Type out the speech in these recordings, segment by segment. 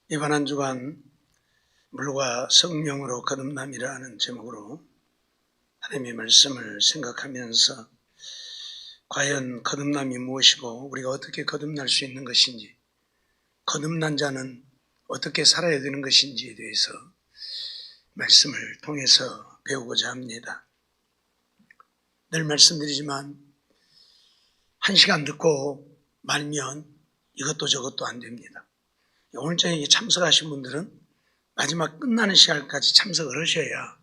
이번 한 주간 물과 성령으로 거듭남이라는 제목으로 하나님의 말씀을 생각하면서 과연 거듭남이 무엇이고 우리가 어떻게 거듭날 수 있는 것인지, 거듭난 자는 어떻게 살아야 되는 것인지에 대해서 말씀을 통해서 배우고자 합니다. 늘 말씀드리지만 한 시간 듣고 말면 이것도 저것도 안 됩니다. 오늘 저녁에 참석하신 분들은 마지막 끝나는 시간까지 참석을 하셔야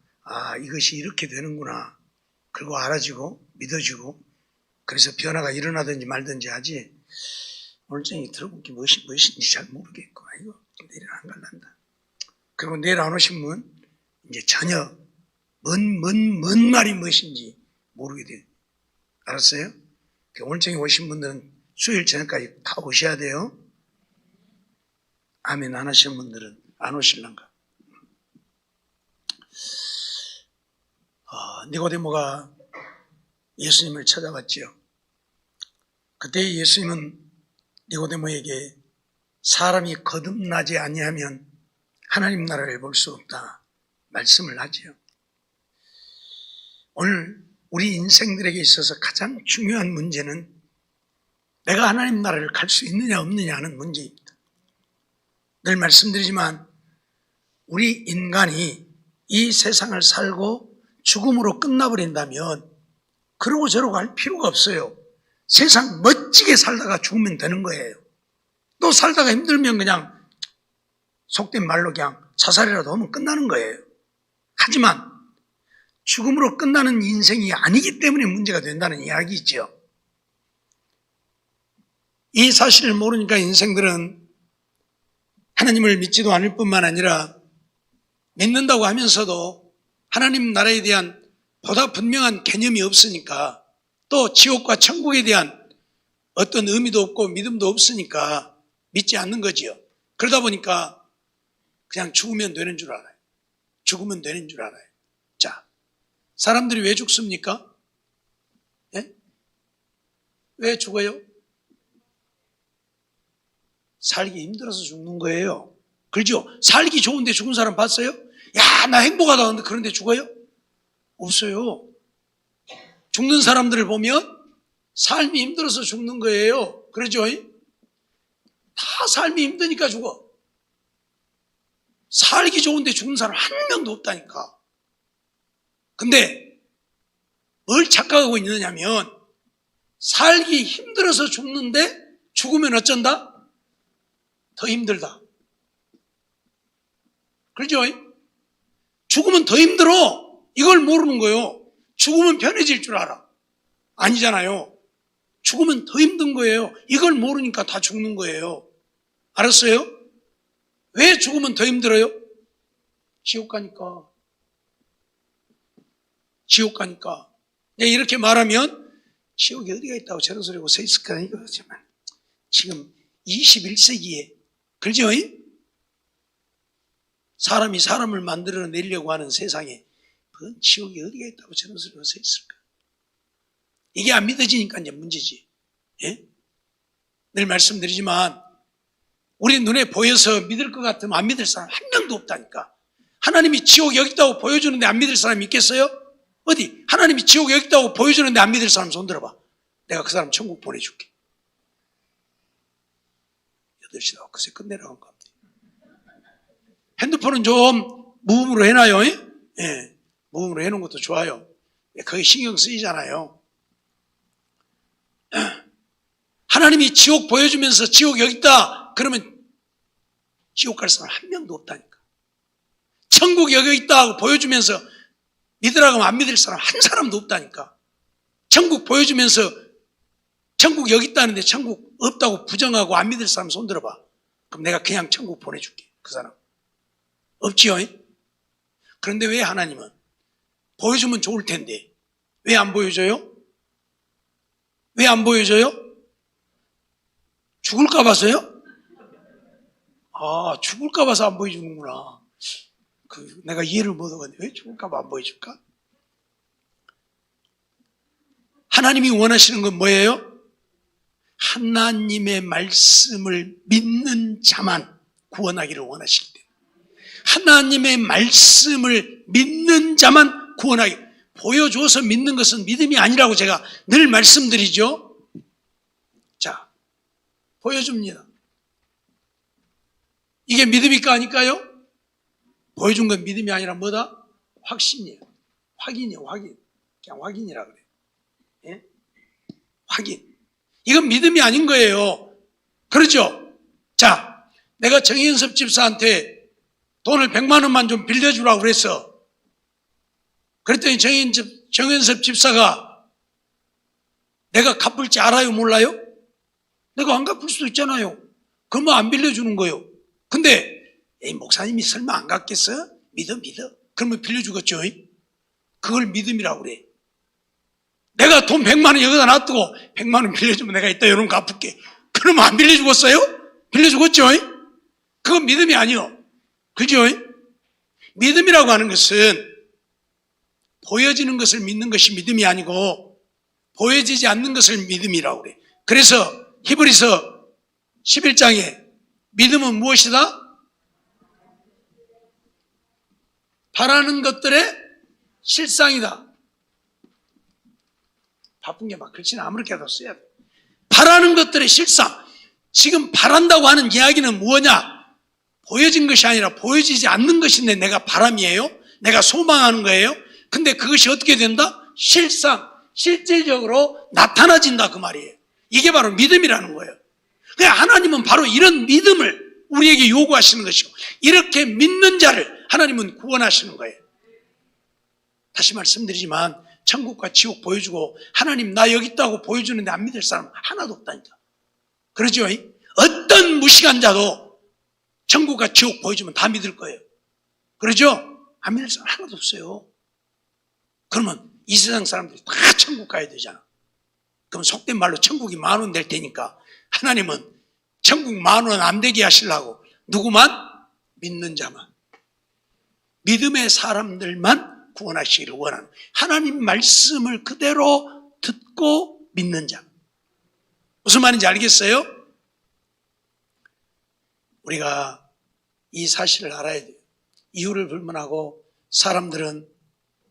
이것이 이렇게 되는구나, 그리고 알아지고 믿어지고 그래서 변화가 일어나든지 말든지 하지, 오늘 저녁에 들어본 게 무엇인지 잘 모르겠고 이거 내일 안 갈란다. 그리고 내일 안 오신 분 이제 전혀 뭔 말이 무엇인지 모르게 돼요. 알았어요? 오늘 저녁에 오신 분들은 수요일 저녁까지 다 오셔야 돼요. 아멘 안 하시는 분들은 안 오실란가? 니고데모가 예수님을 찾아왔지요. 그때 예수님은 니고데모에게 사람이 거듭나지 아니하면 하나님 나라를 볼 수 없다 말씀을 하지요. 오늘 우리 인생들에게 있어서 가장 중요한 문제는 내가 하나님 나라를 갈 수 있느냐 없느냐 하는 문제입니다. 늘 말씀드리지만 우리 인간이 이 세상을 살고 죽음으로 끝나버린다면 그러고 저러고 할 필요가 없어요. 세상 멋지게 살다가 죽으면 되는 거예요. 또 살다가 힘들면 그냥 속된 말로 그냥 자살이라도 하면 끝나는 거예요. 하지만 죽음으로 끝나는 인생이 아니기 때문에 문제가 된다는 이야기죠. 이 사실을 모르니까 인생들은 하나님을 믿지도 않을 뿐만 아니라 믿는다고 하면서도 하나님 나라에 대한 보다 분명한 개념이 없으니까, 또 지옥과 천국에 대한 어떤 의미도 없고 믿음도 없으니까 믿지 않는 거지요. 그러다 보니까 그냥 죽으면 되는 줄 알아요. 죽으면 되는 줄 알아요. 자, 사람들이 왜 죽습니까? 예? 왜 죽어요? 살기 힘들어서 죽는 거예요. 그렇죠? 살기 좋은데 죽은 사람 봤어요? 야, 나 행복하다 하는데 그런데 죽어요? 없어요. 죽는 사람들을 보면 삶이 힘들어서 죽는 거예요. 그렇죠? 다 삶이 힘드니까 죽어. 살기 좋은데 죽는 사람 한 명도 없다니까. 근데 뭘 착각하고 있느냐면 살기 힘들어서 죽는데 죽으면 어쩐다? 더 힘들다. 그렇죠? 죽으면 더 힘들어. 이걸 모르는 거예요. 죽으면 편해질 줄 알아. 아니잖아요. 죽으면 더 힘든 거예요. 이걸 모르니까 다 죽는 거예요. 알았어요? 왜 죽으면 더 힘들어요? 지옥 가니까. 지옥 가니까. 내가 이렇게 말하면 지옥이 어디가 있다고 저런 소리하고 서 있을까? 이거지만 지금 21세기에 그렇죠? 사람이 사람을 만들어내려고 하는 세상에 그건 지옥이 어디가 있다고 저런 소리가 서 있을까? 이게 안 믿어지니까 이제 문제지. 예? 늘 말씀드리지만 우리 눈에 보여서 믿을 것 같으면 안 믿을 사람 한 명도 없다니까. 하나님이 지옥 여기 있다고 보여주는데 안 믿을 사람이 있겠어요? 어디? 하나님이 지옥 여기 있다고 보여주는데 안 믿을 사람 손 들어봐. 내가 그 사람 천국 보내줄게. 8시다. 그새 끝내라고 한 겁니다. 핸드폰은 좀 무음으로 해놔요. 예. 무음으로 해놓은 것도 좋아요. 거기 신경 쓰이잖아요. 하나님이 지옥 보여주면서 지옥 여기 있다 그러면 지옥 갈 사람 한 명도 없다니까. 천국 여기 있다 보여주면서 믿으라고 하면 안 믿을 사람 한 사람도 없다니까. 천국 보여주면서 천국 여기 있다는데 천국 없다고 부정하고 안 믿을 사람 손 들어봐. 그럼 내가 그냥 천국 보내줄게. 그 사람 없지요. 그런데 왜 하나님은 보여주면 좋을 텐데 왜 안 보여줘요? 왜 안 보여줘요? 죽을까 봐서요? 죽을까 봐서 안 보여주는구나. 내가 이해를 못하겠네. 왜 죽을까 봐 안 보여줄까? 하나님이 원하시는 건 뭐예요? 하나님의 말씀을 믿는 자만 구원하기를 원하실 때, 하나님의 말씀을 믿는 자만 구원하기, 보여줘서 믿는 것은 믿음이 아니라고 제가 늘 말씀드리죠. 자, 보여줍니다. 이게 믿음일까 아닐까요? 보여준 건 믿음이 아니라 뭐다? 확신이에요. 확인이에요. 확인. 그냥 확인이라 그래요. 예? 확인. 이건 믿음이 아닌 거예요. 그렇죠? 자, 내가 정현섭 집사한테 돈을 100만 원만 좀 빌려주라고 그랬어. 그랬더니 정현섭 집사가 내가 갚을 줄 알아요? 몰라요? 내가 안 갚을 수도 있잖아요. 그러면 안 빌려주는 거예요. 근데 목사님이 설마 안 갚겠어? 믿어. 그러면 빌려주겠죠. 그걸 믿음이라고 그래. 내가 돈 100만 원 여기다 놔두고 100만 원 빌려주면 내가 이따 이런 거 갚을게. 그러면 안 빌려주겠어요? 빌려주겠죠. 그건 믿음이 아니요. 그죠? 믿음이라고 하는 것은 보여지는 것을 믿는 것이 믿음이 아니고 보여지지 않는 것을 믿음이라고 그래. 그래서 히브리서 11장에 믿음은 무엇이다? 바라는 것들의 실상이다. 바쁜 게 막 글씨는 아무렇게라도 써야 돼. 바라는 것들의 실상. 지금 바란다고 하는 이야기는 뭐냐? 보여진 것이 아니라 보여지지 않는 것인데 내가 바람이에요? 내가 소망하는 거예요? 근데 그것이 어떻게 된다? 실상, 실질적으로 나타나진다 그 말이에요. 이게 바로 믿음이라는 거예요. 그러니까 하나님은 바로 이런 믿음을 우리에게 요구하시는 것이고 이렇게 믿는 자를 하나님은 구원하시는 거예요. 다시 말씀드리지만 천국과 지옥 보여주고 하나님 나 여기 있다고 보여주는데 안 믿을 사람 하나도 없다니까. 그러죠? 어떤 무식한 자도 천국과 지옥 보여주면 다 믿을 거예요. 그러죠? 안 믿을 사람 하나도 없어요. 그러면 이 세상 사람들이 다 천국 가야 되잖아. 그럼 속된 말로 천국이 10,000원 될 테니까 하나님은 천국 10,000원 안 되게 하시려고 누구만? 믿는 자만. 믿음의 사람들만 구원하시기를 원하는 하나님 말씀을 그대로 듣고 믿는 자. 무슨 말인지 알겠어요? 우리가 이 사실을 알아야 돼요. 이유를 불문하고 사람들은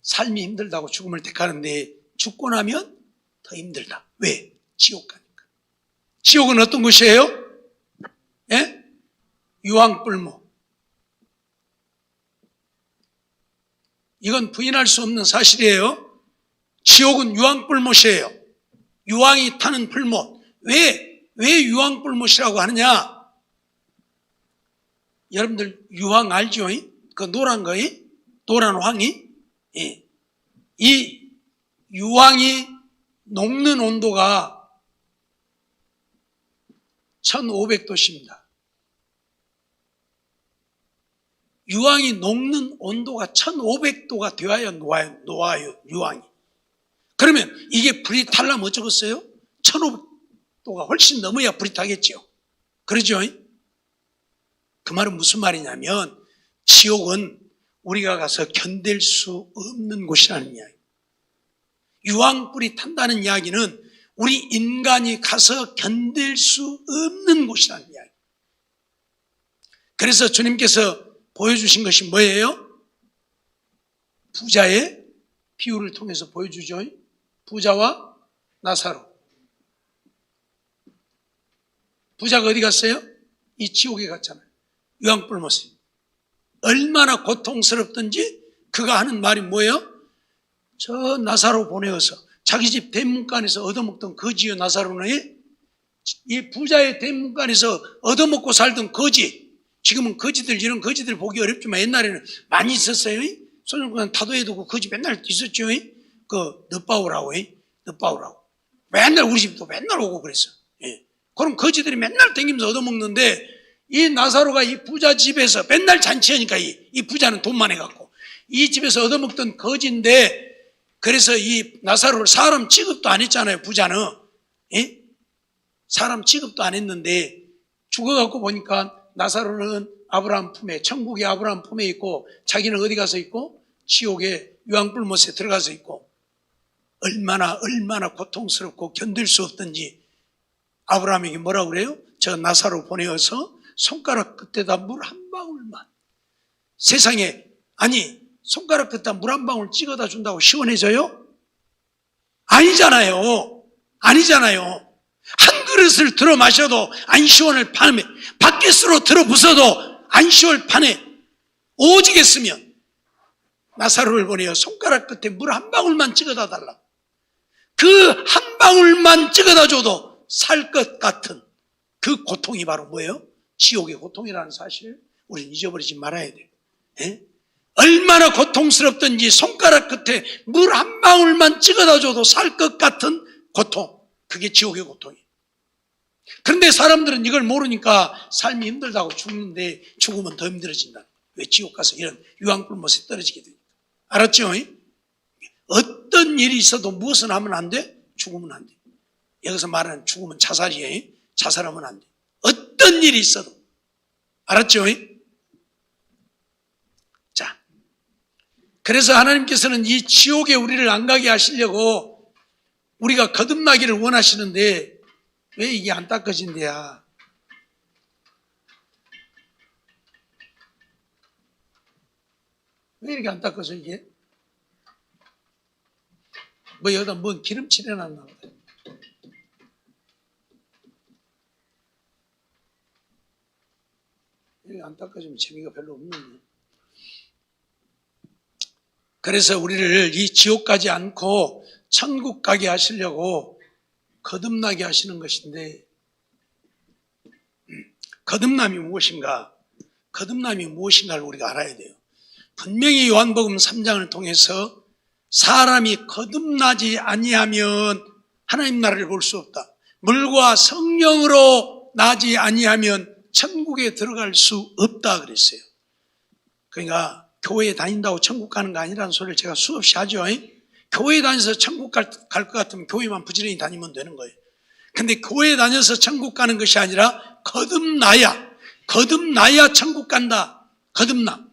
삶이 힘들다고 죽음을 택하는데 죽고 나면 더 힘들다. 왜? 지옥 가니까. 지옥은 어떤 곳이에요? 예? 유황불모. 이건 부인할 수 없는 사실이에요. 지옥은 유황불못이에요. 유황이 타는 불못. 왜 유황불못이라고 하느냐? 여러분들 유황 알죠? 그 노란 거이? 노란 황이? 예. 이 유황이 녹는 온도가 1500도씨입니다. 유황이 녹는 온도가 1500도가 되어야 놓아요, 유황이. 그러면 이게 불이 타려면 어쩌겠어요? 1500도가 훨씬 넘어야 불이 타겠죠. 그러죠? 그 말은 무슨 말이냐면 지옥은 우리가 가서 견딜 수 없는 곳이라는 이야기. 유황불이 탄다는 이야기는 우리 인간이 가서 견딜 수 없는 곳이라는 이야기. 그래서 주님께서 보여주신 것이 뭐예요? 부자의 비유를 통해서 보여주죠. 부자와 나사로. 부자가 어디 갔어요? 이 지옥에 갔잖아요. 유황불못에. 얼마나 고통스럽든지 그가 하는 말이 뭐예요? 저 나사로 보내어서 자기 집 대문간에서 얻어먹던 거지요. 나사로는 이 부자의 대문간에서 얻어먹고 살던 거지. 지금은 거지들, 이런 거지들 보기 어렵지만 옛날에는 많이 있었어요. 손을 타도에 두고 거지 맨날 있었죠. 그 늦바오라고. 맨날 우리 집도 맨날 오고 그랬어. 예. 그럼 거지들이 맨날 댕기면서 얻어먹는데 이 나사로가 이 부자 집에서 맨날 잔치하니까 이 부자는 돈만 해갖고 이 집에서 얻어먹던 거지인데 그래서 이 나사로를 사람 취급도 안 했잖아요. 부자는. 예? 사람 취급도 안 했는데 죽어갖고 보니까 나사로는 아브라함 품에, 천국의 아브라함 품에 있고 자기는 어디 가서 있고 지옥의 유황불못에 들어가서 있고 얼마나 고통스럽고 견딜 수 없든지 아브라함에게 뭐라고 그래요? 저 나사로 보내어서 손가락 끝에다 물 한 방울만, 세상에 아니 손가락 끝에다 물 한 방울 찍어다 준다고 시원해져요? 아니잖아요. 한 그릇을 들어 마셔도 안 시원할 판에, 밖에서로 들어 부숴도 안 시원할 판에 오지겠으면 나사로를 보내어 손가락 끝에 물 한 방울만 찍어다 달라. 그 한 방울만 찍어다 줘도 살 것 같은 그 고통이 바로 뭐예요? 지옥의 고통이라는 사실 우리는 잊어버리지 말아야 돼요. 예? 얼마나 고통스럽든지 손가락 끝에 물 한 방울만 찍어다 줘도 살 것 같은 고통, 그게 지옥의 고통이에요. 그런데 사람들은 이걸 모르니까 삶이 힘들다고 죽는데 죽으면 더 힘들어진다. 왜 지옥 가서 이런 유황불못에 떨어지게 됩니까? 알았죠? 어떤 일이 있어도 무엇은 하면 안 돼? 죽으면 안 돼. 여기서 말하는 죽으면 자살이에요. 자살하면 안 돼. 어떤 일이 있어도. 알았죠? 자, 그래서 하나님께서는 이 지옥에 우리를 안 가게 하시려고 우리가 거듭나기를 원하시는데 왜 이게 안 닦아진대야? 왜 이렇게 안 닦아져 이게? 뭐 여기다 뭔 기름칠 해놨나 보다. 이렇게 안 닦아지면 재미가 별로 없는데. 그래서 우리를 이 지옥 가지 않고 천국 가게 하시려고 거듭나게 하시는 것인데, 거듭남이 무엇인가? 거듭남이 무엇인가를 우리가 알아야 돼요. 분명히 요한복음 3장을 통해서 사람이 거듭나지 아니하면 하나님 나라를 볼 수 없다. 물과 성령으로 나지 아니하면 천국에 들어갈 수 없다 그랬어요. 그러니까 교회에 다닌다고 천국 가는 거 아니라는 소리를 제가 수없이 하죠. 교회에 다녀서 천국 갈 것 같으면 교회만 부지런히 다니면 되는 거예요. 근데 교회에 다녀서 천국 가는 것이 아니라 거듭나야 천국 간다. 거듭남.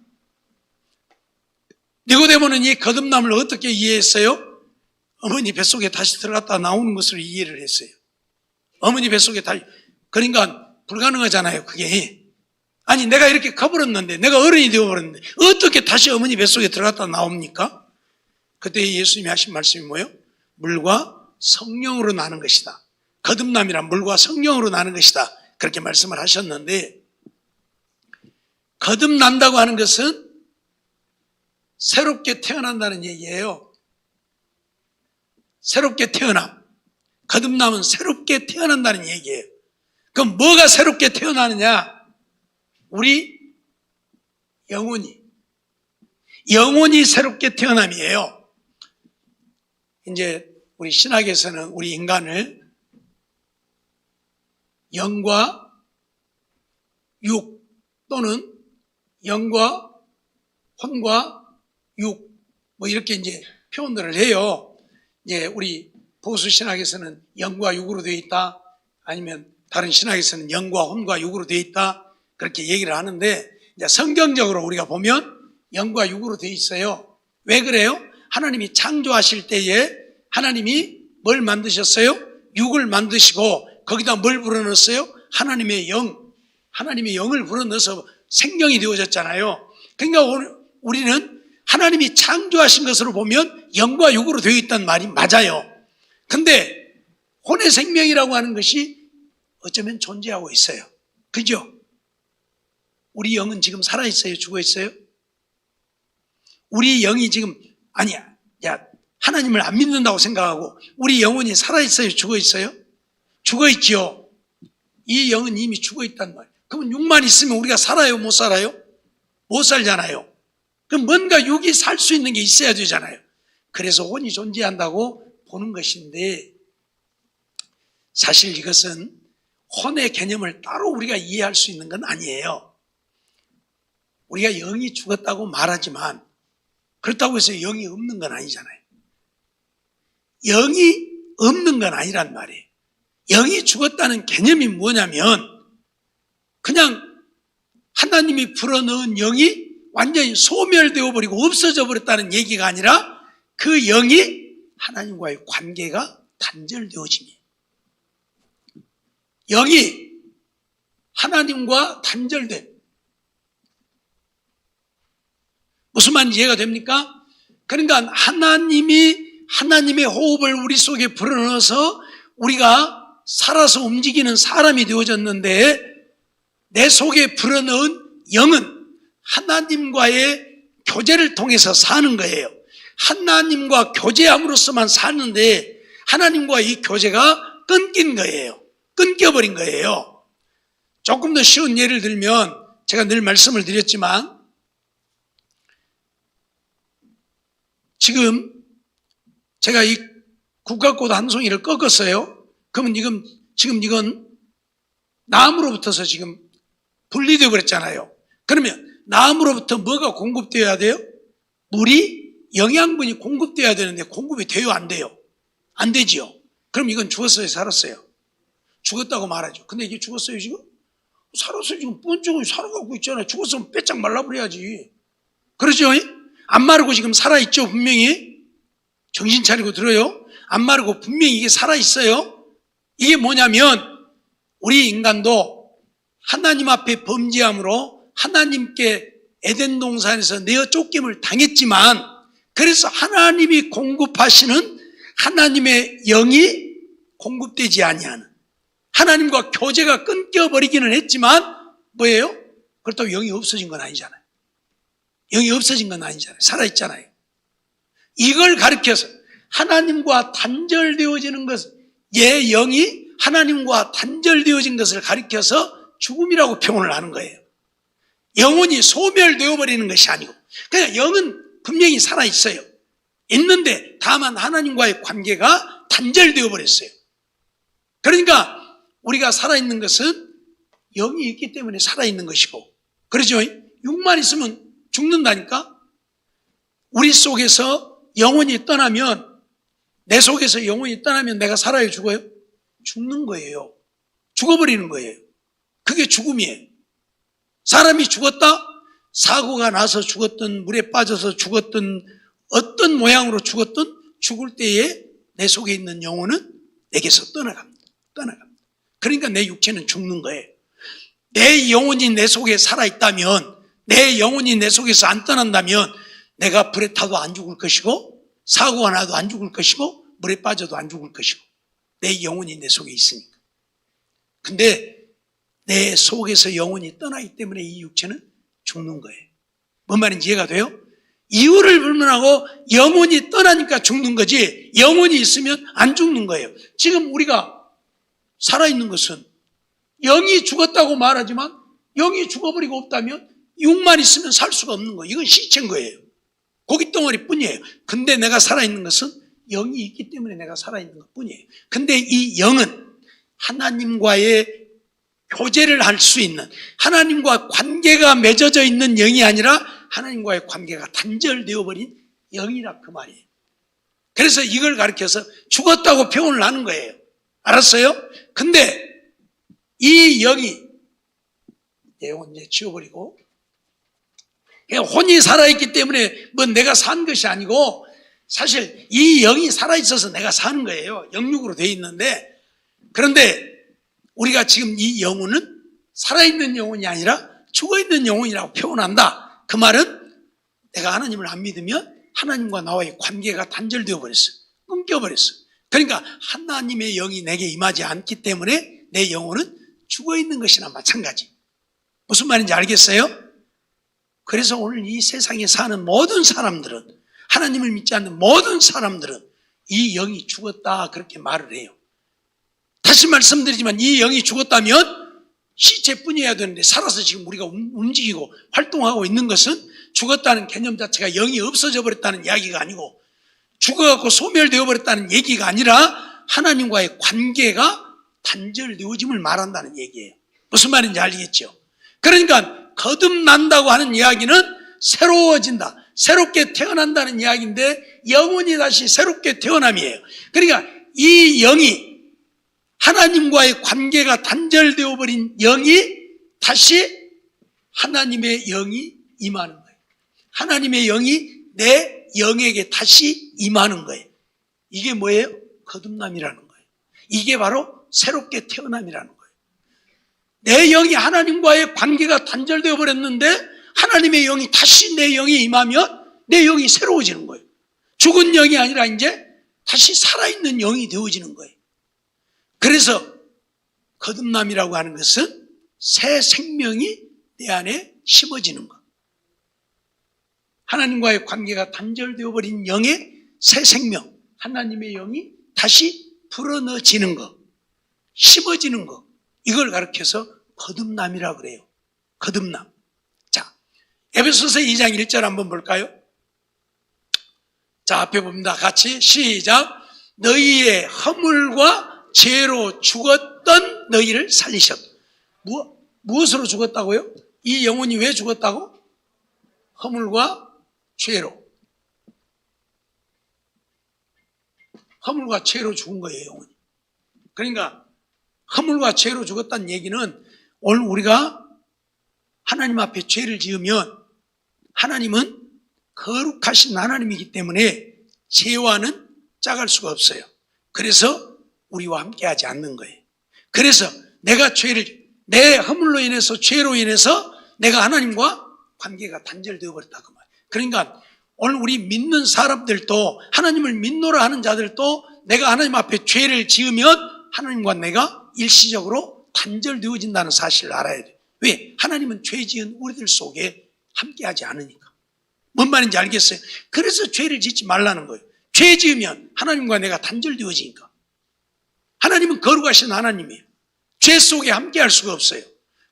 니고데모는 이 거듭남을 어떻게 이해했어요? 어머니 뱃속에 다시 들어갔다 나오는 것으로 이해를 했어요. 어머니 뱃속에 다시. 그러니까 불가능하잖아요, 그게. 아니, 내가 이렇게 커버렸는데, 내가 어른이 되어버렸는데 어떻게 다시 어머니 뱃속에 들어갔다 나옵니까? 그때 예수님이 하신 말씀이 뭐예요? 물과 성령으로 나는 것이다. 거듭남이란 물과 성령으로 나는 것이다. 그렇게 말씀을 하셨는데, 거듭난다고 하는 것은 새롭게 태어난다는 얘기예요. 새롭게 태어남. 거듭남은 새롭게 태어난다는 얘기예요. 그럼 뭐가 새롭게 태어나느냐? 우리 영혼이 새롭게 태어남이에요. 이제 우리 신학에서는 우리 인간을 영과 육 또는 영과 혼과 육, 뭐 이렇게 이제 표현들을 해요. 이제 우리 보수 신학에서는 영과 육으로 되어 있다. 아니면 다른 신학에서는 영과 혼과 육으로 되어 있다. 그렇게 얘기를 하는데, 이제 성경적으로 우리가 보면 영과 육으로 되어 있어요. 왜 그래요? 하나님이 창조하실 때에 하나님이 뭘 만드셨어요? 육을 만드시고 거기다 뭘 불어넣었어요? 하나님의 영을 불어넣어서 생명이 되어졌잖아요. 그러니까 우리는 하나님이 창조하신 것으로 보면 영과 육으로 되어 있다는 말이 맞아요. 근데 혼의 생명이라고 하는 것이 어쩌면 존재하고 있어요. 그죠? 우리 영은 지금 살아있어요? 죽어있어요? 우리 영이 지금, 아니야, 하나님을 안 믿는다고 생각하고 우리 영혼이 살아있어요? 죽어있어요? 죽어있죠. 이 영은 이미 죽어있단 말이에요. 그러면 육만 있으면 우리가 살아요? 못 살아요? 못 살잖아요. 그럼 뭔가 육이 살 수 있는 게 있어야 되잖아요. 그래서 혼이 존재한다고 보는 것인데, 사실 이것은 혼의 개념을 따로 우리가 이해할 수 있는 건 아니에요. 우리가 영이 죽었다고 말하지만 그렇다고 해서 영이 없는 건 아니잖아요. 영이 없는 건 아니란 말이에요. 영이 죽었다는 개념이 뭐냐면 그냥 하나님이 불어넣은 영이 완전히 소멸되어 버리고 없어져 버렸다는 얘기가 아니라 그 영이 하나님과의 관계가 단절되어짐이에요. 영이 하나님과 단절돼. 무슨 말인지 이해가 됩니까? 그러니까 하나님의 호흡을 우리 속에 불어넣어서 우리가 살아서 움직이는 사람이 되어졌는데, 내 속에 불어넣은 영은 하나님과의 교제를 통해서 사는 거예요. 하나님과 교제함으로써만 사는데 하나님과 이 교제가 끊긴 거예요. 끊겨버린 거예요. 조금 더 쉬운 예를 들면, 제가 늘 말씀을 드렸지만, 지금 제가 이 국화꽃 한 송이를 꺾었어요. 그러면 지금 이건 나무로부터서 지금 분리되어 버렸잖아요. 그러면 나무로부터 뭐가 공급되어야 돼요? 물이, 영양분이 공급되어야 되는데 공급이 돼요, 안 돼요? 안 되지요. 그럼 이건 죽었어요, 살았어요? 죽었다고 말하죠. 근데 이게 죽었어요, 지금? 살았어요. 지금 뻔쩍이 살아가고 있잖아요. 죽었으면 빼짝 말라버려야지. 그러죠? 안 마르고 지금 살아있죠, 분명히? 정신 차리고 들어요. 안 마르고 분명히 이게 살아있어요. 이게 뭐냐면, 우리 인간도 하나님 앞에 범죄함으로 하나님께 에덴 동산에서 내어 쫓김을 당했지만, 그래서 하나님이 공급하시는 하나님의 영이 공급되지 아니하는, 하나님과 교제가 끊겨버리기는 했지만 뭐예요? 그렇다고 영이 없어진 건 아니잖아요. 영이 없어진 건 아니잖아요. 살아있잖아요. 이걸 가리켜서 하나님과 단절되어지는 것, 얘 영이 하나님과 단절되어진 것을 가리켜서 죽음이라고 표현을 하는 거예요. 영혼이 소멸되어 버리는 것이 아니고, 그냥 영은 분명히 살아있어요. 있는데 다만 하나님과의 관계가 단절되어 버렸어요. 그러니까 우리가 살아있는 것은 영이 있기 때문에 살아있는 것이고, 그렇죠? 육만 있으면 죽는다니까? 우리 속에서 영혼이 떠나면, 내 속에서 영혼이 떠나면 내가 살아요, 죽어요? 죽는 거예요. 죽어버리는 거예요. 그게 죽음이에요. 사람이 죽었다? 사고가 나서 죽었든, 물에 빠져서 죽었든, 어떤 모양으로 죽었든, 죽을 때에 내 속에 있는 영혼은 내게서 떠나갑니다. 그러니까 내 육체는 죽는 거예요. 내 영혼이 내 속에 살아있다면, 내 영혼이 내 속에서 안 떠난다면, 내가 불에 타도 안 죽을 것이고, 사고가 나도 안 죽을 것이고, 물에 빠져도 안 죽을 것이고, 내 영혼이 내 속에 있으니까. 근데 내 속에서 영혼이 떠나기 때문에 이 육체는 죽는 거예요. 뭔 말인지 이해가 돼요? 이유를 불문하고 영혼이 떠나니까 죽는 거지, 영혼이 있으면 안 죽는 거예요. 지금 우리가 살아있는 것은 영이 죽었다고 말하지만, 영이 죽어버리고 없다면 육만 있으면 살 수가 없는 거예요. 이건 시체인 거예요. 고깃덩어리 뿐이에요. 근데 내가 살아있는 것은 영이 있기 때문에 내가 살아있는 것 뿐이에요. 근데 이 영은 하나님과의 교제를 할 수 있는, 하나님과 관계가 맺어져 있는 영이 아니라 하나님과의 관계가 단절되어 버린 영이라 그 말이에요. 그래서 이걸 가리켜서 죽었다고 표현을 하는 거예요. 알았어요? 근데 이 영이 영혼 이제 지워버리고, 혼이 살아있기 때문에 뭐 내가 산 것이 아니고, 사실 이 영이 살아있어서 내가 사는 거예요. 영육으로 되어 있는데, 그런데 우리가 지금 이 영혼은 살아있는 영혼이 아니라 죽어있는 영혼이라고 표현한다. 그 말은 내가 하나님을 안 믿으면 하나님과 나와의 관계가 단절되어 버렸어요. 끊겨버렸어요. 그러니까 하나님의 영이 내게 임하지 않기 때문에 내 영혼은 죽어있는 것이나 마찬가지. 무슨 말인지 알겠어요? 그래서 오늘 이 세상에 사는 모든 사람들은, 하나님을 믿지 않는 모든 사람들은 이 영이 죽었다 그렇게 말을 해요. 다시 말씀드리지만 이 영이 죽었다면 시체뿐이어야 되는데, 살아서 지금 우리가 움직이고 활동하고 있는 것은 죽었다는 개념 자체가 영이 없어져 버렸다는 이야기가 아니고, 죽어갖고 소멸되어 버렸다는 얘기가 아니라 하나님과의 관계가 단절되어짐을 말한다는 얘기예요. 무슨 말인지 알겠죠? 그러니까 거듭난다고 하는 이야기는 새로워진다, 새롭게 태어난다는 이야기인데, 영혼이 다시 새롭게 태어남이에요. 그러니까 이 영이, 하나님과의 관계가 단절되어 버린 영이 다시 하나님의 영이 임하는 거예요. 하나님의 영이 내 영에게 다시 임하는 거예요. 이게 뭐예요? 거듭남이라는 거예요. 이게 바로 새롭게 태어남이라는 거예요. 내 영이 하나님과의 관계가 단절되어 버렸는데 하나님의 영이 다시 내 영에 임하면 내 영이 새로워지는 거예요. 죽은 영이 아니라 이제 다시 살아있는 영이 되어지는 거예요. 그래서 거듭남이라고 하는 것은 새 생명이 내 안에 심어지는 것. 하나님과의 관계가 단절되어 버린 영의 새 생명, 하나님의 영이 다시 불어넣어지는 것, 심어지는 것, 이걸 가르쳐서 거듭남이라고 그래요. 거듭남. 자, 에베소서 2장 1절 한번 볼까요? 자, 앞에 봅니다. 같이 시작. 너희의 허물과 죄로 죽었던 너희를 살리셨다. 무엇으로 죽었다고요? 이 영혼이 왜 죽었다고? 허물과 죄로. 허물과 죄로 죽은 거예요, 영혼이. 그러니까 허물과 죄로 죽었다는 얘기는 오늘 우리가 하나님 앞에 죄를 지으면 하나님은 거룩하신 하나님이기 때문에 죄와는 짝을 수가 없어요. 그래서 우리와 함께 하지 않는 거예요. 그래서 내가 내 허물로 인해서 죄로 인해서 내가 하나님과 관계가 단절되어 버렸다 그 말. 그러니까 오늘 우리 믿는 사람들도 하나님을 믿노라 하는 자들도 내가 하나님 앞에 죄를 지으면 하나님과 내가 일시적으로 단절되어진다는 사실을 알아야 돼요. 왜? 하나님은 죄 지은 우리들 속에 함께하지 않으니까. 뭔 말인지 알겠어요? 그래서 죄를 짓지 말라는 거예요. 죄 지으면 하나님과 내가 단절되어지니까. 하나님은 거룩하신 하나님이에요. 죄 속에 함께할 수가 없어요.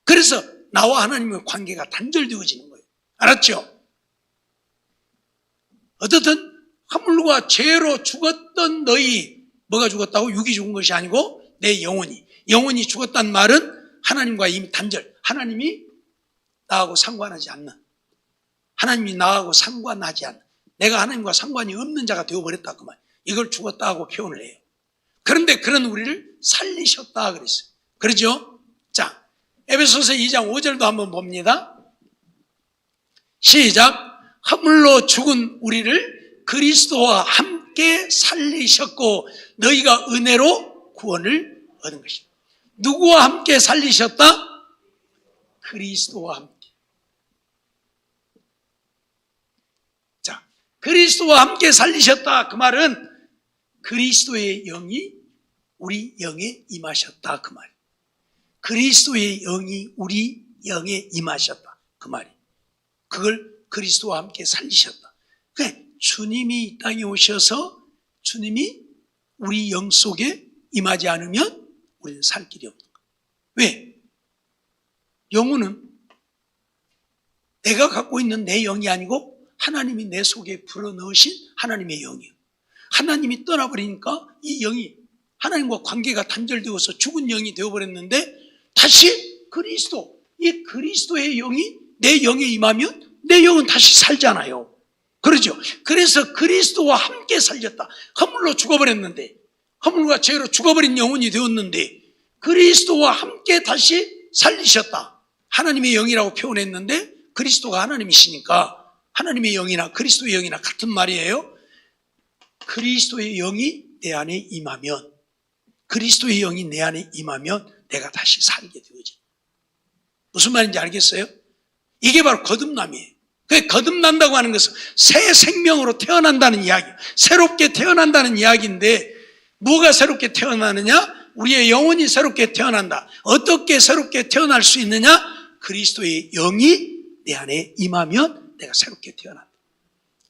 그래서 나와 하나님의 관계가 단절되어지는 거예요. 알았죠? 어떻든 허물과 죄로 죽었던 너희, 뭐가 죽었다고? 육이 죽은 것이 아니고 내 영혼이 죽었단 말은 하나님과 이미 단절, 하나님이 나하고 상관하지 않는, 하나님이 나하고 상관하지 않는, 내가 하나님과 상관이 없는 자가 되어버렸다 그 말. 이걸 죽었다고 표현을 해요. 그런데 그런 우리를 살리셨다 그랬어요. 그러죠? 자, 에베소서 2장 5절도 한번 봅니다. 시작. 허물로 죽은 우리를 그리스도와 함께 살리셨고 너희가 은혜로 구원을 얻은 것입니다. 누구와 함께 살리셨다? 그리스도와 함께. 자, 그리스도와 함께 살리셨다 그 말은 그리스도의 영이 우리 영에 임하셨다 그 말. 그리스도의 영이 우리 영에 임하셨다 그 말이. 그걸 그리스도와 함께 살리셨다. 그러니까 주님이 이 땅에 오셔서 주님이 우리 영 속에 임하지 않으면 우리는 살 길이 없는 거예요. 왜? 영혼은 내가 갖고 있는 내 영이 아니고 하나님이 내 속에 불어넣으신 하나님의 영이에요. 하나님이 떠나버리니까 이 영이 하나님과 관계가 단절되어서 죽은 영이 되어버렸는데 다시 이 그리스도의 영이 내 영에 임하면 내 영은 다시 살잖아요. 그러죠? 그래서 그리스도와 함께 살렸다. 허물로 죽어버렸는데, 허물과 죄로 죽어버린 영혼이 되었는데 그리스도와 함께 다시 살리셨다. 하나님의 영이라고 표현했는데 그리스도가 하나님이시니까 하나님의 영이나 그리스도의 영이나 같은 말이에요. 그리스도의 영이 내 안에 임하면, 그리스도의 영이 내 안에 임하면 내가 다시 살게 되어지. 무슨 말인지 알겠어요? 이게 바로 거듭남이에요. 그 거듭난다고 하는 것은 새 생명으로 태어난다는 이야기, 새롭게 태어난다는 이야기인데 뭐가 새롭게 태어나느냐? 우리의 영혼이 새롭게 태어난다. 어떻게 새롭게 태어날 수 있느냐? 그리스도의 영이 내 안에 임하면 내가 새롭게 태어난다.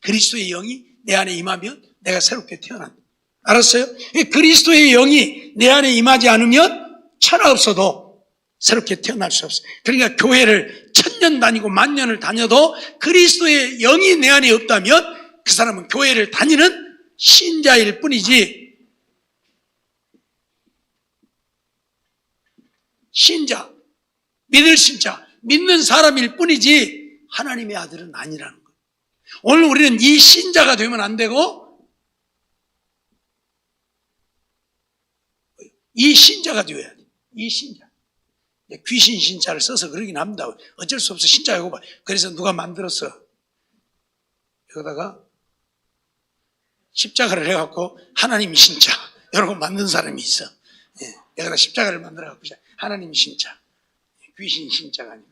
그리스도의 영이 내 안에 임하면 내가 새롭게 태어난다. 알았어요? 그리스도의 영이 내 안에 임하지 않으면 천하 없어도 새롭게 태어날 수 없어요. 그러니까 교회를 1000년 다니고 10,000년을 다녀도 그리스도의 영이 내 안에 없다면 그 사람은 교회를 다니는 신자일 뿐이지, 신자, 믿을 신자, 믿는 사람일 뿐이지 하나님의 아들은 아니라는 거예요. 오늘 우리는 이 신자가 되면 안 되고 이 신자가 되어야 돼. 이 신자. 귀신 신자를 써서 그러긴 합니다. 어쩔 수 없어. 신자고 봐. 그래서 누가 만들었어. 여기다가 십자가를 해갖고 하나님 신자 이런 거 만든 사람이 있어. 여기다 십자가를 만들어갖고 하나님 신자 귀신 신자가 아니고.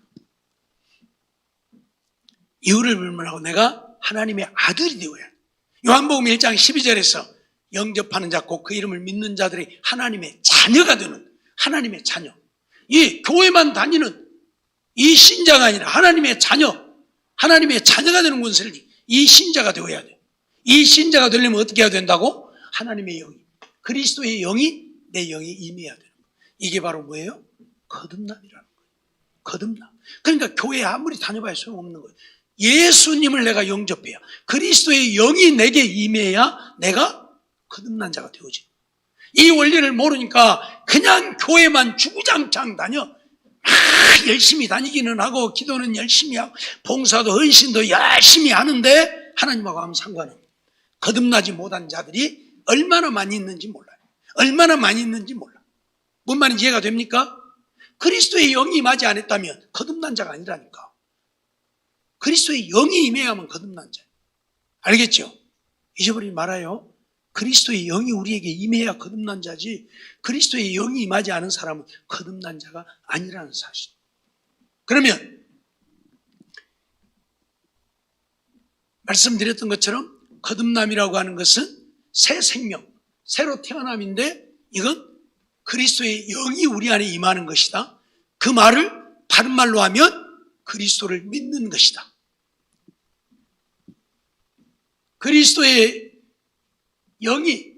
이유를 불문하고 내가 하나님의 아들이 되어야 돼. 요한복음 1장 12절에서 영접하는 자, 곧 그 이름을 믿는 자들이 하나님의 자녀가 되는, 하나님의 자녀. 이 교회만 다니는 이 신자가 아니라 하나님의 자녀, 하나님의 자녀가 되는 것을 이 신자가 되어야 돼. 이 신자가 되려면 어떻게 해야 된다고? 하나님의 영이, 그리스도의 영이 내 영에 임해야 되는 거예요. 이게 바로 뭐예요? 거듭남이라는 거예요. 거듭남. 그러니까 교회에 아무리 다녀봐야 소용없는 거예요. 예수님을 내가 영접해야, 그리스도의 영이 내게 임해야 내가 거듭난 자가 되어지. 이 원리를 모르니까 그냥 교회만 주구장창 다녀. 열심히 다니기는 하고 기도는 열심히 하고 봉사도 헌신도 열심히 하는데 하나님하고 아무 상관없어요. 거듭나지 못한 자들이 얼마나 많이 있는지 몰라요. 얼마나 많이 있는지 몰라. 뭔 말인지 이해가 됩니까? 그리스도의 영이 임하지 않았다면 거듭난 자가 아니라니까. 그리스도의 영이 임해야만 거듭난 자예요. 알겠죠? 잊어버리지 말아요. 그리스도의 영이 우리에게 임해야 거듭난 자지, 그리스도의 영이 임하지 않은 사람은 거듭난 자가 아니라는 사실. 그러면 말씀드렸던 것처럼 거듭남이라고 하는 것은 새 생명, 새로 태어남인데 이건 그리스도의 영이 우리 안에 임하는 것이다. 그 말을 다른 말로 하면 그리스도를 믿는 것이다. 그리스도의 영이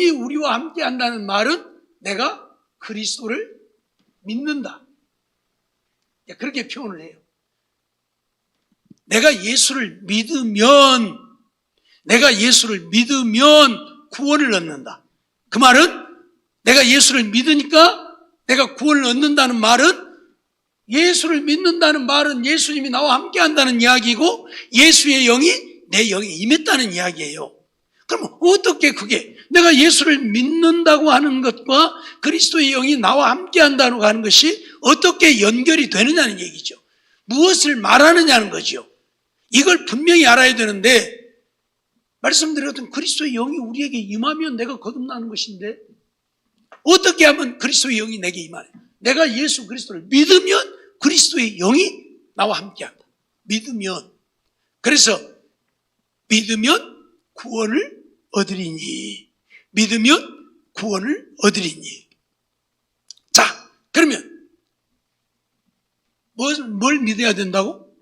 우리와 함께 한다는 말은 내가 그리스도를 믿는다. 그렇게 표현을 해요. 내가 예수를 믿으면 구원을 얻는다. 그 말은 내가 예수를 믿으니까 내가 구원을 얻는다는 말은, 예수를 믿는다는 말은 예수님이 나와 함께 한다는 이야기고 하예수의 영이 내 영에 임했다는 이야기예요. 그럼 어떻게 그게 내가 예수를 믿는다고 하는 것과 그리스도의 영이 나와 함께 한다고 하는 것이 어떻게 연결이 되느냐는 얘기죠. 무엇을 말하느냐는 거죠. 이걸 분명히 알아야 되는데, 말씀드렸던 그리스도의 영이 우리에게 임하면 내가 거듭나는 것인데 어떻게 하면 그리스도의 영이 내게 임하냐? 내가 예수 그리스도를 믿으면 그리스도의 영이 나와 함께한다. 믿으면. 그래서 믿으면 구원을 얻으리니. 믿으면 구원을 얻으리니. 자, 그러면 뭘 믿어야 된다고?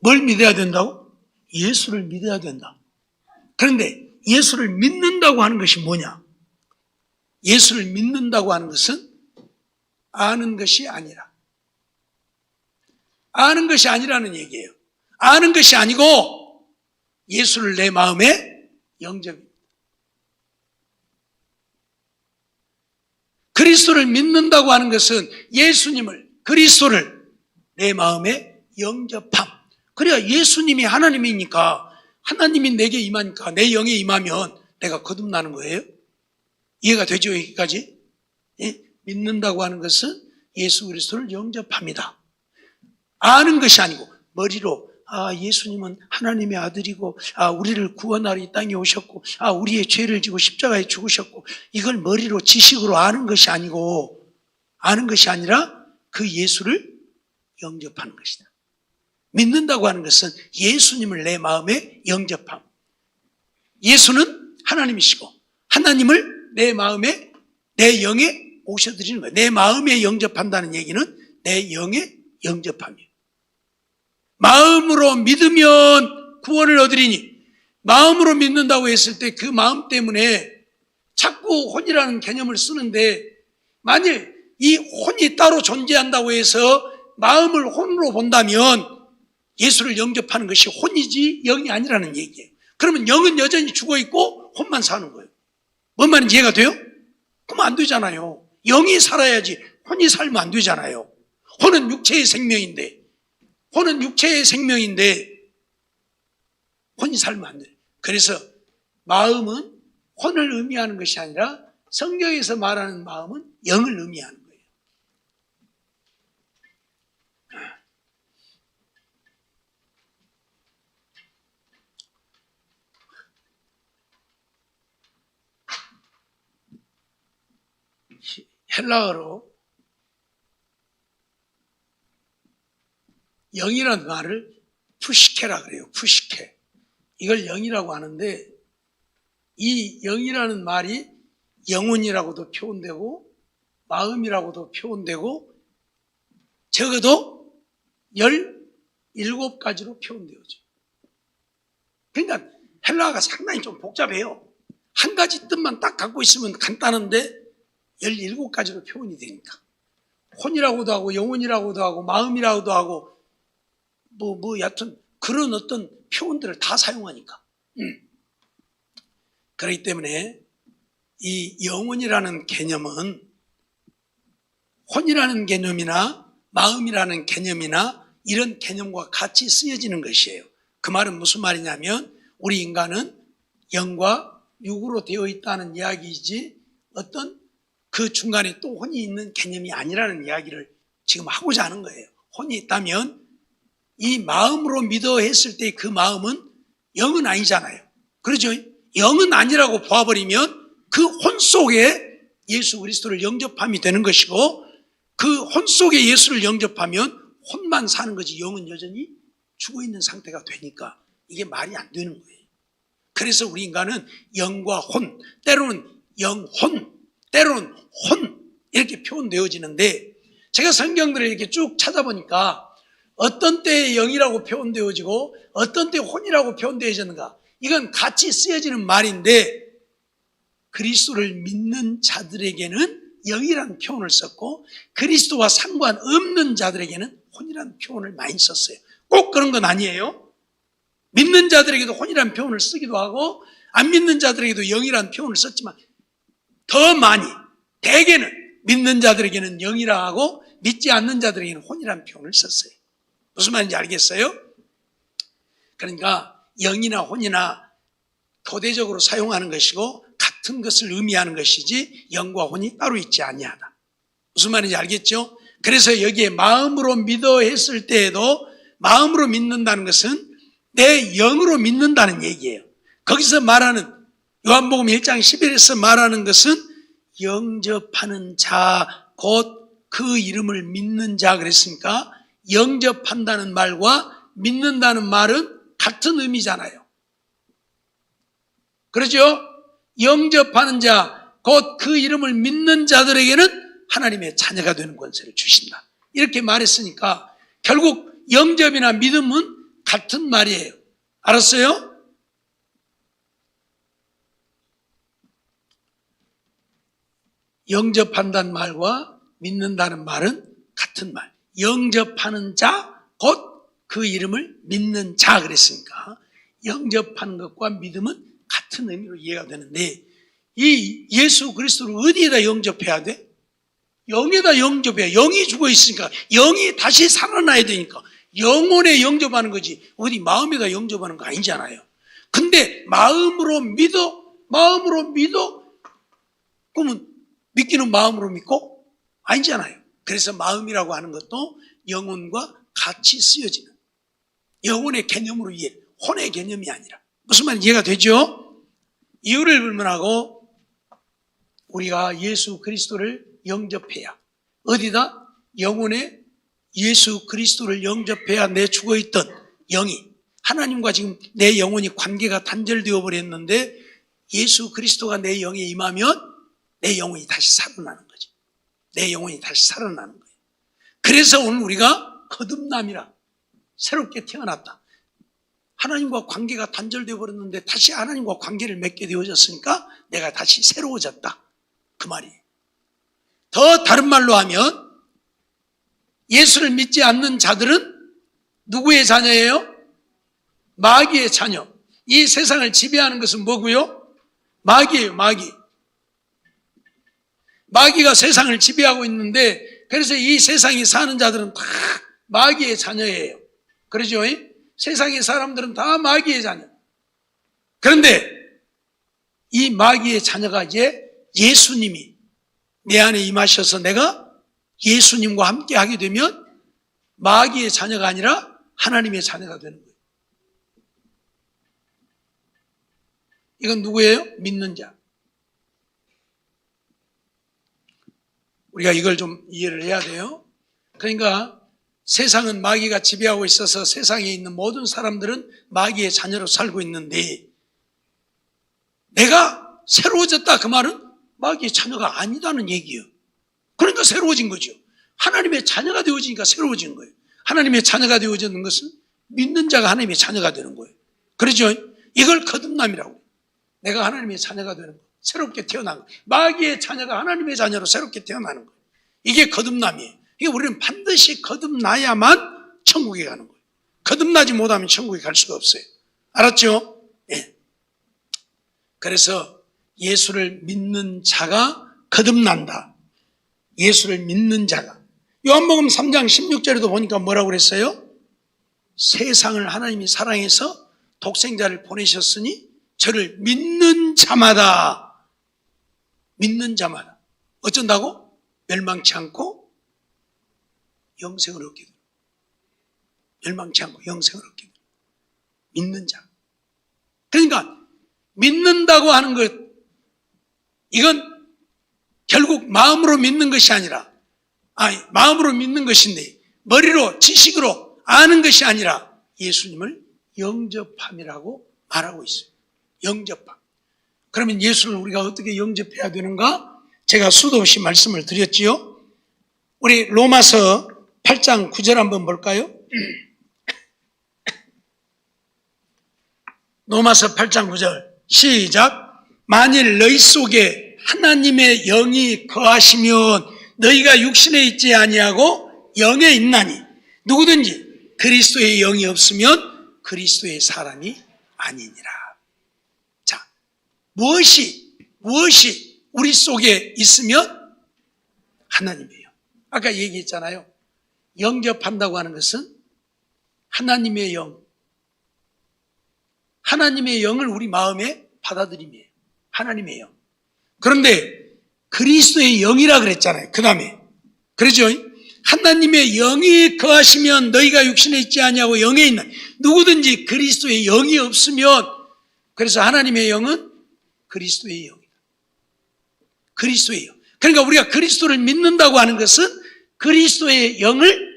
뭘 믿어야 된다고? 예수를 믿어야 된다. 그런데 예수를 믿는다고 하는 것이 뭐냐? 예수를 믿는다고 하는 것은 아는 것이 아니라, 아는 것이 아니라는 얘기예요. 아는 것이 아니고 예수를 내 마음에 영접입니다. 그리스도를 믿는다고 하는 것은 예수님을, 그리스도를 내 마음에 영접함. 그래야 예수님이 하나님이니까, 하나님이 내게 임하니까 내 영에 임하면 내가 거듭나는 거예요. 이해가 되죠? 여기까지? 예? 믿는다고 하는 것은 예수 그리스도를 영접합니다. 아는 것이 아니고 머리로 예수님은 하나님의 아들이고 우리를 구원하러 이 땅에 오셨고 우리의 죄를 지고 십자가에 죽으셨고, 이걸 머리로 지식으로 아는 것이 아니고, 아는 것이 아니라 그 예수를 영접하는 것이다. 믿는다고 하는 것은 예수님을 내 마음에 영접함. 예수는 하나님이시고 하나님을 내 마음에, 내 영에 오셔드리는 거예요. 내 마음에 영접한다는 얘기는 내 영에 영접함이에요. 마음으로 믿으면 구원을 얻으리니, 마음으로 믿는다고 했을 때 그 마음 때문에 자꾸 혼이라는 개념을 쓰는데, 만일 이 혼이 따로 존재한다고 해서 마음을 혼으로 본다면 예수를 영접하는 것이 혼이지 영이 아니라는 얘기예요. 그러면 영은 여전히 죽어있고 혼만 사는 거예요. 뭔 말인지 이해가 돼요? 그러면 안 되잖아요. 영이 살아야지 혼이 살면 안 되잖아요. 혼은 육체의 생명인데 혼이 살면 안 돼요. 그래서 마음은 혼을 의미하는 것이 아니라 성경에서 말하는 마음은 영을 의미하는 거예요. 헬라어로 영이라는 말을 푸시케라 그래요. 푸시케. 이걸 영이라고 하는데 이 영이라는 말이 영혼이라고도 표현되고 마음이라고도 표현되고 적어도 17가지로 표현되어져. 그러니까 헬라어가 상당히 좀 복잡해요. 한 가지 뜻만 딱 갖고 있으면 간단한데 17가지로 표현이 되니까. 혼이라고도 하고 영혼이라고도 하고 마음이라고도 하고 여하튼 그런 어떤 표현들을 다 사용하니까. 그렇기 때문에 이 영혼이라는 개념은 혼이라는 개념이나 마음이라는 개념이나 이런 개념과 같이 쓰여지는 것이에요. 그 말은 무슨 말이냐면 우리 인간은 영과 육으로 되어 있다는 이야기이지 어떤 그 중간에 또 혼이 있는 개념이 아니라는 이야기를 지금 하고자 하는 거예요. 혼이 있다면 이 마음으로 믿어 했을 때 그 마음은 영은 아니잖아요. 그렇죠? 영은 아니라고 봐버리면 그 혼 속에 예수 그리스도를 영접함이 되는 것이고 그 혼 속에 예수를 영접하면 혼만 사는 거지 영은 여전히 죽어있는 상태가 되니까 이게 말이 안 되는 거예요. 그래서 우리 인간은 영과 혼, 때로는 영혼, 때로는 혼 이렇게 표현되어지는데 제가 성경들을 이렇게 쭉 찾아보니까 어떤 때에 영이라고 표현되어지고 어떤 때 혼이라고 표현되어지는가 이건 같이 쓰여지는 말인데 그리스도를 믿는 자들에게는 영이라는 표현을 썼고 그리스도와 상관없는 자들에게는 혼이라는 표현을 많이 썼어요. 꼭 그런 건 아니에요. 믿는 자들에게도 혼이라는 표현을 쓰기도 하고 안 믿는 자들에게도 영이라는 표현을 썼지만 더 많이 대개는 믿는 자들에게는 영이라 하고 믿지 않는 자들에게는 혼이라는 표현을 썼어요. 무슨 말인지 알겠어요? 그러니까 영이나 혼이나 교대적으로 사용하는 것이고 같은 것을 의미하는 것이지 영과 혼이 따로 있지 아니하다. 무슨 말인지 알겠죠? 그래서 여기에 마음으로 믿어 했을 때에도 마음으로 믿는다는 것은 내 영으로 믿는다는 얘기예요. 거기서 말하는 요한복음 1장 11에서 말하는 것은 영접하는 자, 곧 그 이름을 믿는 자 그랬으니까 영접한다는 말과 믿는다는 말은 같은 의미잖아요. 그렇죠? 영접하는 자, 곧 그 이름을 믿는 자들에게는 하나님의 자녀가 되는 권세를 주신다. 이렇게 말했으니까 결국 영접이나 믿음은 같은 말이에요. 알았어요? 영접한다는 말과 믿는다는 말은 같은 말. 영접하는 자, 곧 그 이름을 믿는 자 그랬으니까 영접하는 것과 믿음은 같은 의미로 이해가 되는데 이 예수 그리스도를 어디에다 영접해야 돼? 영에다 영접해야. 영이 죽어 있으니까 영이 다시 살아나야 되니까 영혼에 영접하는 거지 어디 마음에다 영접하는 거 아니잖아요. 근데 마음으로 믿어 그러면 믿기는 마음으로 믿고 아니잖아요. 그래서 마음이라고 하는 것도 영혼과 같이 쓰여지는 영혼의 개념으로 이해, 혼의 개념이 아니라. 무슨 말인지 이해가 되죠? 이유를 불문하고 우리가 예수 그리스도를 영접해야 어디다? 영혼에 예수 그리스도를 영접해야 내 죽어있던 영이 하나님과 지금 내 영혼이 관계가 단절되어 버렸는데 예수 그리스도가 내 영에 임하면 내 영혼이 다시 살아나는 거죠. 내 영혼이 다시 살아나는 거예요. 그래서 오늘 우리가 거듭남이라 새롭게 태어났다. 하나님과 관계가 단절되어 버렸는데 다시 하나님과 관계를 맺게 되어졌으니까 내가 다시 새로워졌다. 그 말이에요. 더 다른 말로 하면 예수를 믿지 않는 자들은 누구의 자녀예요? 마귀의 자녀. 이 세상을 지배하는 것은 뭐고요? 마귀예요. 마귀가 세상을 지배하고 있는데 그래서 이 세상에 사는 자들은 다 마귀의 자녀예요. 그러죠? 세상의 사람들은 다 마귀의 자녀. 그런데 이 마귀의 자녀가 이제 예수님이 내 안에 임하셔서 내가 예수님과 함께 하게 되면 마귀의 자녀가 아니라 하나님의 자녀가 되는 거예요. 이건 누구예요? 믿는 자. 우리가 이걸 좀 이해를 해야 돼요. 그러니까 세상은 마귀가 지배하고 있어서 세상에 있는 모든 사람들은 마귀의 자녀로 살고 있는데, 내가 새로워졌다 그 말은 마귀의 자녀가 아니다는 얘기예요. 그러니까 새로워진 거죠. 하나님의 자녀가 되어지니까 새로워진 거예요. 하나님의 자녀가 되어지는 것은 믿는 자가 하나님의 자녀가 되는 거예요. 그렇죠? 이걸 거듭남이라고. 내가 하나님의 자녀가 되는 거예요. 새롭게 태어난 거예요. 마귀의 자녀가 하나님의 자녀로 새롭게 태어나는 거예요. 이게 거듭남이에요. 이게 우리는 반드시 거듭나야만 천국에 가는 거예요. 거듭나지 못하면 천국에 갈 수가 없어요. 알았죠? 예. 그래서 예수를 믿는 자가 거듭난다. 예수를 믿는 자가. 요한복음 3장 16절에도 보니까 뭐라고 그랬어요? 세상을 하나님이 사랑해서 독생자를 보내셨으니 저를 믿는 자마다 어쩐다고? 멸망치 않고 영생을 얻게 됩니다. 멸망치 않고 영생을 얻게 됩니다. 믿는 자. 그러니까 믿는다고 하는 것, 이건 결국 마음으로 믿는 것이 아니라, 마음으로 믿는 것인데 머리로 지식으로 아는 것이 아니라 예수님을 영접함이라고 말하고 있어요. 영접함. 그러면 예수를 우리가 어떻게 영접해야 되는가? 제가 수도 없이 말씀을 드렸지요. 우리 로마서 8장 9절 한번 볼까요? 로마서 8장 9절 시작. 만일 너희 속에 하나님의 영이 거하시면 너희가 육신에 있지 아니하고 영에 있나니 누구든지 그리스도의 영이 없으면 그리스도의 사람이 아니니라. 자, 무엇이 우리 속에 있으면 하나님이에요. 아까 얘기했잖아요. 영접한다고 하는 것은 하나님의 영을 우리 마음에 받아들임이에요. 하나님의 영. 그런데 그리스도의 영이라 그랬잖아요. 그 다음에 그렇죠? 하나님의 영이 거하시면 너희가 육신에 있지 아니하고 영에 있는 누구든지 그리스도의 영이 없으면, 그래서 하나님의 영은 그리스도의 영이다. 그리스도의 영. 그러니까 우리가 그리스도를 믿는다고 하는 것은 그리스도의 영을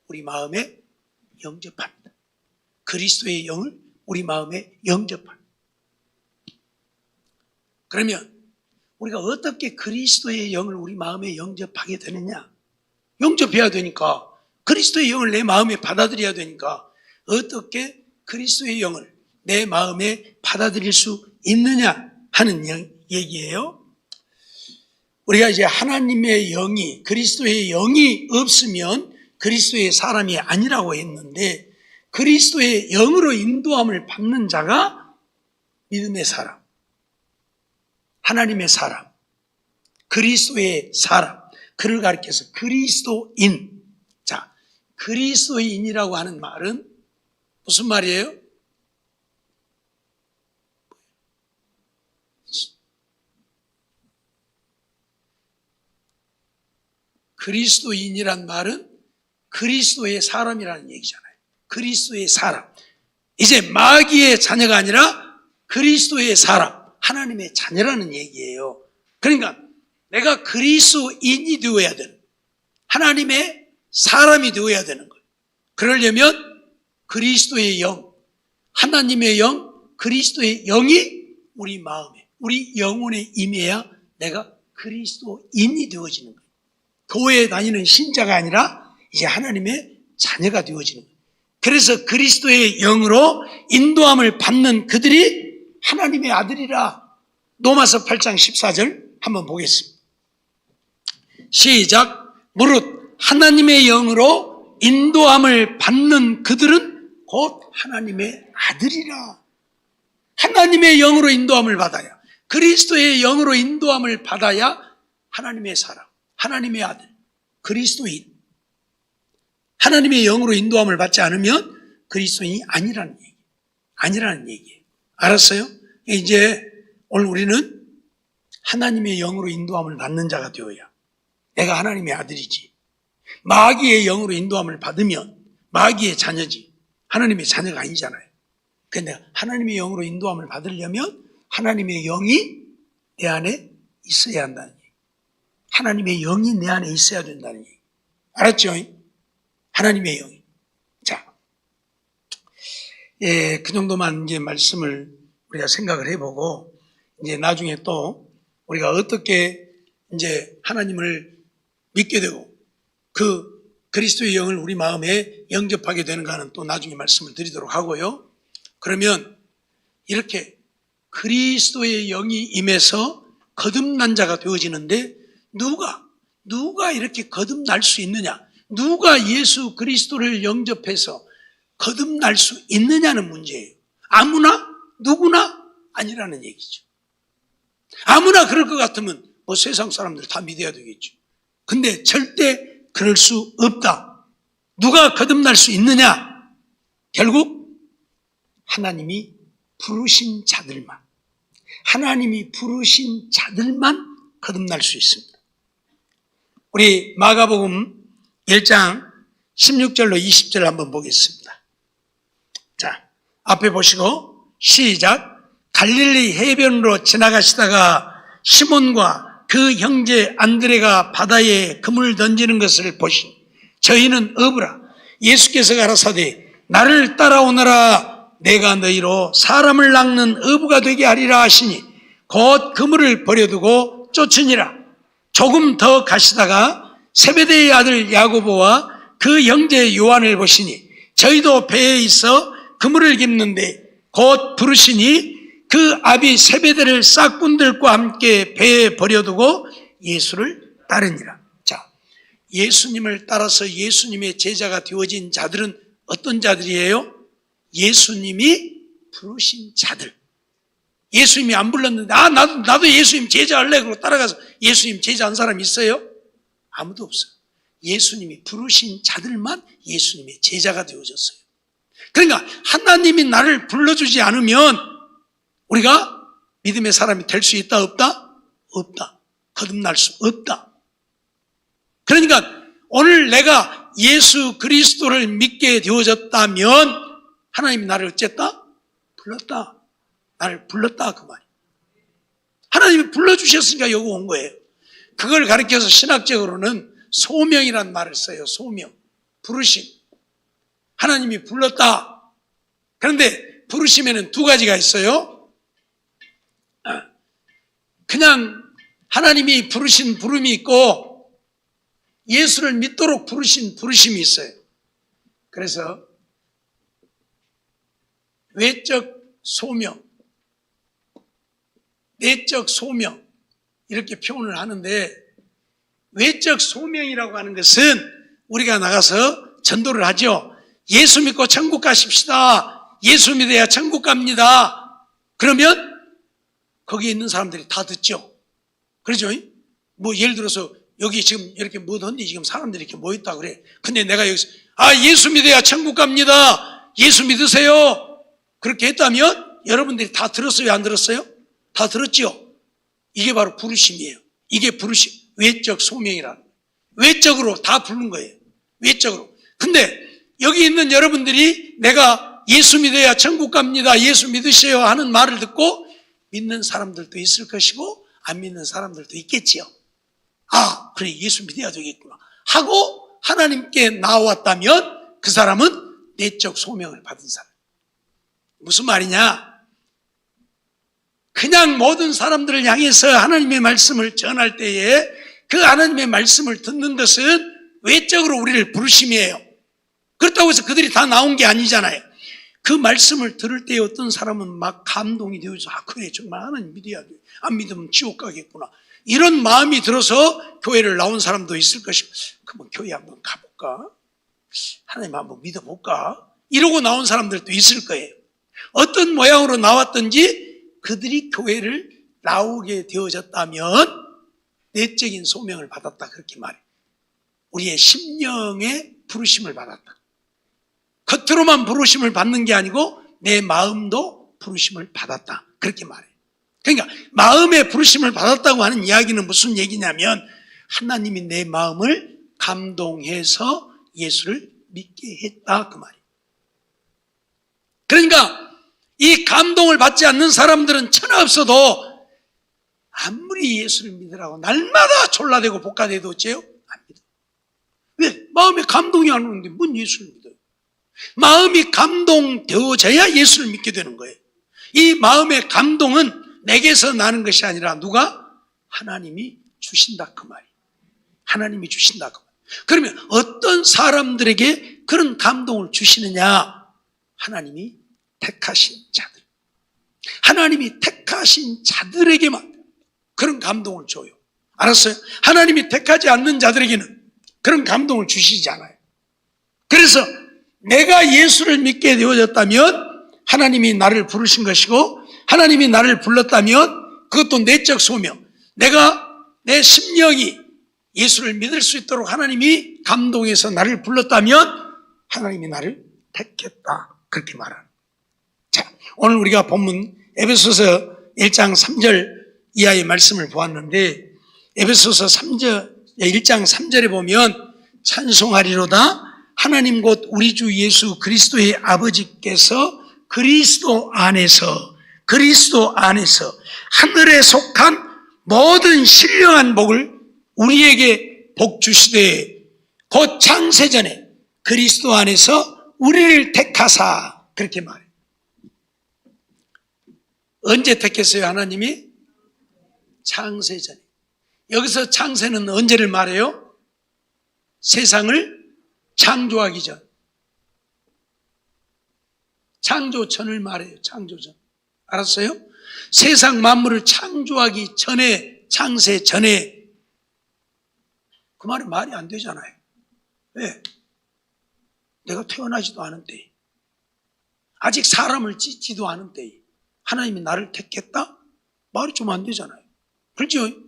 우리 마음에 영접합니다. 그리스도의 영을 우리 마음에 영접합니다. 그러면 우리가 어떻게 그리스도의 영을 우리 마음에 영접하게 되느냐? 영접해야 되니까, 그리스도의 영을 내 마음에 받아들여야 되니까 어떻게 그리스도의 영을 내 마음에 받아들일 수 있느냐 하는 얘기예요. 우리가 이제 하나님의 영이, 그리스도의 영이 없으면 그리스도의 사람이 아니라고 했는데, 그리스도의 영으로 인도함을 받는 자가 믿음의 사람, 하나님의 사람, 그리스도의 사람, 그를 가리켜서 그리스도인. 자, 그리스도인이라고 하는 말은 무슨 말이에요? 그리스도인이란 말은 그리스도의 사람이라는 얘기잖아요. 그리스도의 사람. 이제 마귀의 자녀가 아니라 그리스도의 사람, 하나님의 자녀라는 얘기예요. 그러니까 내가 그리스도인이 되어야 되는, 하나님의 사람이 되어야 되는 거예요. 그러려면 그리스도의 영, 하나님의 영, 그리스도의 영이 우리 마음에, 우리 영혼에 임해야 내가 그리스도인이 되어지는 거예요. 교회에 다니는 신자가 아니라 이제 하나님의 자녀가 되어지는 거예요. 그래서 그리스도의 영으로 인도함을 받는 그들이 하나님의 아들이라. 로마서 8장 14절 한번 보겠습니다. 시작. 무릇 하나님의 영으로 인도함을 받는 그들은 곧 하나님의 아들이라. 하나님의 영으로 인도함을 받아야, 그리스도의 영으로 인도함을 받아야 하나님의 사람, 하나님의 아들, 그리스도인. 하나님의 영으로 인도함을 받지 않으면 그리스도인이 아니라는 얘기예요. 알았어요? 이제 오늘 우리는 하나님의 영으로 인도함을 받는 자가 되어야 내가 하나님의 아들이지. 마귀의 영으로 인도함을 받으면 마귀의 자녀지, 하나님의 자녀가 아니잖아요. 그런데 하나님의 영으로 인도함을 받으려면 하나님의 영이 내 안에 있어야 한다는 얘기예요. 하나님의 영이 내 안에 있어야 된다는 얘기예요. 알았죠? 하나님의 영이. 자, 그 정도만 이제 말씀을 우리가 생각을 해보고, 이제 나중에 또 우리가 어떻게 이제 하나님을 믿게 되고 그 그리스도의 영을 우리 마음에 영접하게 되는가는 또 나중에 말씀을 드리도록 하고요. 그러면 이렇게 그리스도의 영이 임해서 거듭난 자가 되어지는데 누가 이렇게 거듭날 수 있느냐? 누가 예수 그리스도를 영접해서 거듭날 수 있느냐는 문제예요. 아무나? 누구나? 아니라는 얘기죠. 아무나 그럴 것 같으면 뭐 세상 사람들 다 믿어야 되겠죠. 근데 절대 그럴 수 없다. 누가 거듭날 수 있느냐? 결국 하나님이 부르신 자들만, 하나님이 부르신 자들만 거듭날 수 있습니다. 우리 마가복음 1장 16절로 20절 한번 보겠습니다. 자, 앞에 보시고 시작. 갈릴리 해변으로 지나가시다가 시몬과 그 형제 안드레가 바다에 그물 던지는 것을 보시니 저희는 어부라. 예수께서 가라사대 나를 따라오너라. 내가 너희로 사람을 낚는 어부가 되게 하리라 하시니 곧 그물을 버려두고 쫓으니라. 조금 더 가시다가 세베대의 아들 야고보와 그 형제 요한을 보시니 저희도 배에 있어 그물을 깁는데 곧 부르시니 그 아비 세베대를 싹꾼들과 함께 배에 버려두고 예수를 따르니라. 자, 예수님을 따라서 예수님의 제자가 되어진 자들은 어떤 자들이에요? 예수님이 부르신 자들. 예수님이 안 불렀는데 나도 예수님 제자 할래 그러고 따라가서 예수님 제자 한 사람 있어요? 아무도 없어요. 예수님이 부르신 자들만 예수님의 제자가 되어졌어요. 그러니까 하나님이 나를 불러주지 않으면 우리가 믿음의 사람이 될 수 있다 없다? 없다. 거듭날 수 없다. 그러니까 오늘 내가 예수 그리스도를 믿게 되어졌다면 하나님이 나를 어쨌다? 불렀다. 나를 불렀다 그 말이에요. 하나님이 불러주셨으니까 여기 온 거예요. 그걸 가리켜서 신학적으로는 소명이란 말을 써요. 소명. 부르심. 하나님이 불렀다. 그런데 부르심에는 두 가지가 있어요. 그냥 하나님이 부르신 부름이 있고 예수를 믿도록 부르신 부르심이 있어요. 그래서 외적 소명, 내적 소명 이렇게 표현을 하는데 외적 소명이라고 하는 것은 우리가 나가서 전도를 하죠. 예수 믿고 천국 가십시다. 예수 믿어야 천국 갑니다. 그러면 거기에 있는 사람들이 다 듣죠. 그렇죠? 뭐 예를 들어서 여기 지금 이렇게 뭐든지 지금 사람들이 이렇게 모였다 그래. 근데 내가 여기서 예수 믿어야 천국 갑니다. 예수 믿으세요. 그렇게 했다면 여러분들이 다 들었어요? 안 들었어요? 다 들었죠? 이게 바로 부르심이에요. 이게 부르심, 외적 소명이라는 거예요. 외적으로 다 부른 거예요. 외적으로. 근데 여기 있는 여러분들이 내가 예수 믿어야 천국 갑니다. 예수 믿으세요 하는 말을 듣고 믿는 사람들도 있을 것이고 안 믿는 사람들도 있겠지요. 그래 예수 믿어야 되겠구나 하고 하나님께 나왔다면 그 사람은 내적 소명을 받은 사람. 무슨 말이냐? 그냥 모든 사람들을 향해서 하나님의 말씀을 전할 때에 그 하나님의 말씀을 듣는 것은 외적으로 우리를 부르심이에요. 그렇다고 해서 그들이 다 나온 게 아니잖아요. 그 말씀을 들을 때에 어떤 사람은 막 감동이 되어서 그래 정말 하나님 믿어야 돼. 안 믿으면 지옥 가겠구나. 이런 마음이 들어서 교회를 나온 사람도 있을 것이고 그러면 교회 한번 가볼까? 하나님 한번 믿어볼까? 이러고 나온 사람들도 있을 거예요. 어떤 모양으로 나왔든지 그들이 교회를 나오게 되어졌다면 내적인 소명을 받았다 그렇게 말해요. 우리의 심령의 부르심을 받았다. 겉으로만 부르심을 받는 게 아니고 내 마음도 부르심을 받았다 그렇게 말해요. 그러니까 마음의 부르심을 받았다고 하는 이야기는 무슨 얘기냐면 하나님이 내 마음을 감동해서 예수를 믿게 했다 그 말이에요. 그러니까 이 감동을 받지 않는 사람들은 천하 없어도 아무리 예수를 믿으라고 날마다 졸라대고 볶아대도 어째요? 안 믿어. 왜? 마음에 감동이 안 오는데 뭔 예수를 믿어요? 마음이 감동되어져야 예수를 믿게 되는 거예요. 이 마음의 감동은 내게서 나는 것이 아니라 누가? 하나님이 주신다 그 말이에요. 하나님이 주신다 그 말이에요. 그러면 어떤 사람들에게 그런 감동을 주시느냐? 하나님이 택하신 자들. 하나님이 택하신 자들에게만 그런 감동을 줘요. 알았어요? 하나님이 택하지 않는 자들에게는 그런 감동을 주시지 않아요. 그래서 내가 예수를 믿게 되어졌다면 하나님이 나를 부르신 것이고, 하나님이 나를 불렀다면 그것도 내적 소명, 내가 내 심령이 예수를 믿을 수 있도록 하나님이 감동해서 나를 불렀다면 하나님이 나를 택했다, 그렇게 말하는. 자, 오늘 우리가 본문 에베소서 1장 3절 이하의 말씀을 보았는데, 에베소서 1장 3절에 보면 찬송하리로다 하나님 곧 우리 주 예수 그리스도의 아버지께서 그리스도 안에서 하늘에 속한 모든 신령한 복을 우리에게 복 주시되 곧 창세전에 그리스도 안에서 우리를 택하사, 그렇게 말해요. 언제 택했어요 하나님이? 창세전에. 여기서 창세는 언제를 말해요? 세상을 창조하기 전, 창조전을 말해요. 창조전. 알았어요? 세상 만물을 창조하기 전에, 창세 전에. 그 말은 말이 안 되잖아요. 왜? 내가 태어나지도 않은 때에, 아직 사람을 짓지도 않은 때에 하나님이 나를 택했다? 말이 좀 안 되잖아요. 그렇죠?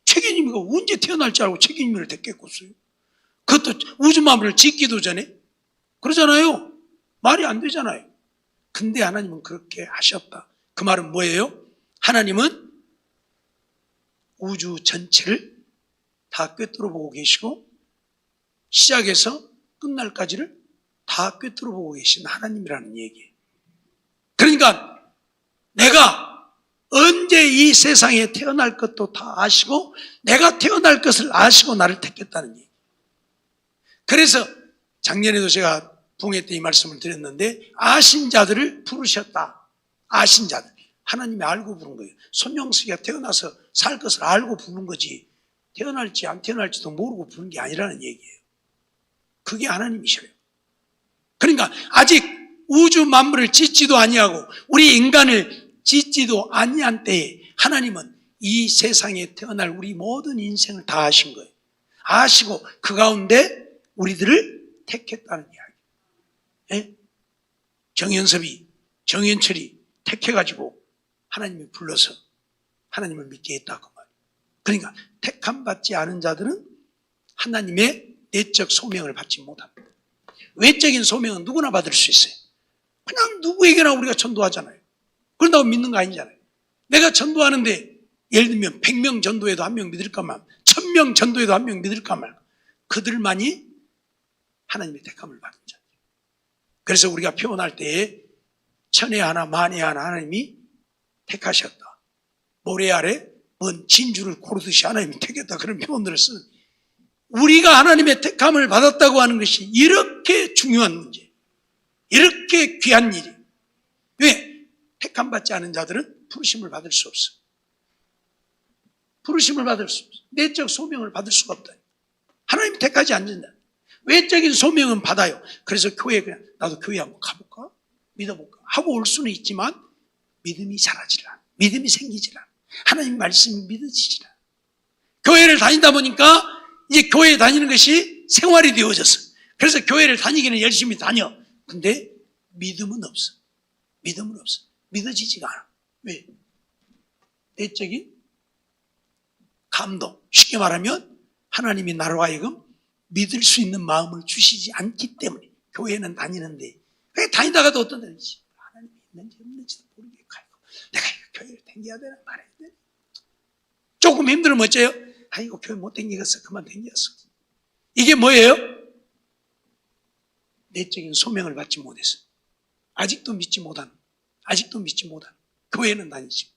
책임님이가 언제 태어날지 알고 책임님을 택했겠어요? 그것도 우주 만물을 짓기도 전에. 그러잖아요. 말이 안 되잖아요. 근데 하나님은 그렇게 하셨다. 그 말은 뭐예요? 하나님은 우주 전체를 다 꿰뚫어 보고 계시고 시작해서 끝날까지를 다 꿰뚫어 보고 계신 하나님이라는 얘기예요. 그러니까 내가 언제 이 세상에 태어날 것도 다 아시고 내가 태어날 것을 아시고 나를 택했다는 얘기예요. 그래서 작년에도 제가 부흥회 때 이 말씀을 드렸는데, 아신 자들을 부르셨다. 아신 자들. 하나님이 알고 부른 거예요. 손명숙이가 태어나서 살 것을 알고 부른 거지, 태어날지 안 태어날지도 모르고 부른 게 아니라는 얘기예요. 그게 하나님이셔요. 그러니까 아직 우주 만물을 짓지도 아니하고 우리 인간을 짓지도 아니한 때에 하나님은 이 세상에 태어날 우리 모든 인생을 다 아신 거예요. 아시고 그 가운데 우리들을 택했다는 이야기. 예? 정연섭이, 정연철이 택해가지고 하나님이 불러서 하나님을 믿게 했다고 말이에요. 그러니까 택함 받지 않은 자들은 하나님의 내적 소명을 받지 못합니다. 외적인 소명은 누구나 받을 수 있어요. 그냥 누구에게나 우리가 전도하잖아요. 그런다고 믿는 거 아니잖아요. 내가 전도하는데 예를 들면 100명 전도해도 한 명 믿을까 말까, 1000명 전도해도 한 명 믿을까 말까. 그들만이 하나님의 택함을 받은 자예요. 그래서 우리가 표현할 때에 천에 하나 만에 하나 하나님이 택하셨다. 모래 아래 먼 진주를 고르듯이 하나님이 택했다. 그런 표현들을 쓰는, 우리가 하나님의 택함을 받았다고 하는 것이 이렇게 중요한 문제, 이렇게 귀한 일이. 왜? 택함 받지 않은 자들은 부르심을 받을 수 없어. 부르심을 받을 수 없어. 내적 소명을 받을 수가 없다. 하나님이 택하지 않는다. 외적인 소명은 받아요. 그래서 교회에 그냥 나도 교회 한번 가볼까? 믿어볼까? 하고 올 수는 있지만 믿음이 자라질 않아. 믿음이 생기질 않아. 하나님 말씀이 믿어지질 않아. 교회를 다니다 보니까 이제 교회에 다니는 것이 생활이 되어졌어. 그래서 교회를 다니기는 열심히 다녀. 근데 믿음은 없어. 믿음은 없어. 믿어지지가 않아. 왜? 내적인 감동. 쉽게 말하면 하나님이 나로 하여금 믿을 수 있는 마음을 주시지 않기 때문에 교회는 다니는데, 왜 다니다가도 어떤 데는 하나님이 있는지 없는지도 모르게 가고, 내가 이거 교회를 다녀야 되나 말아야 되나, 조금 힘들면 어째요? 이거 교회 못 다니겠어. 그만 다녔어. 이게 뭐예요? 내적인 소명을 받지 못해서 아직도 믿지 못한 교회는 다니지.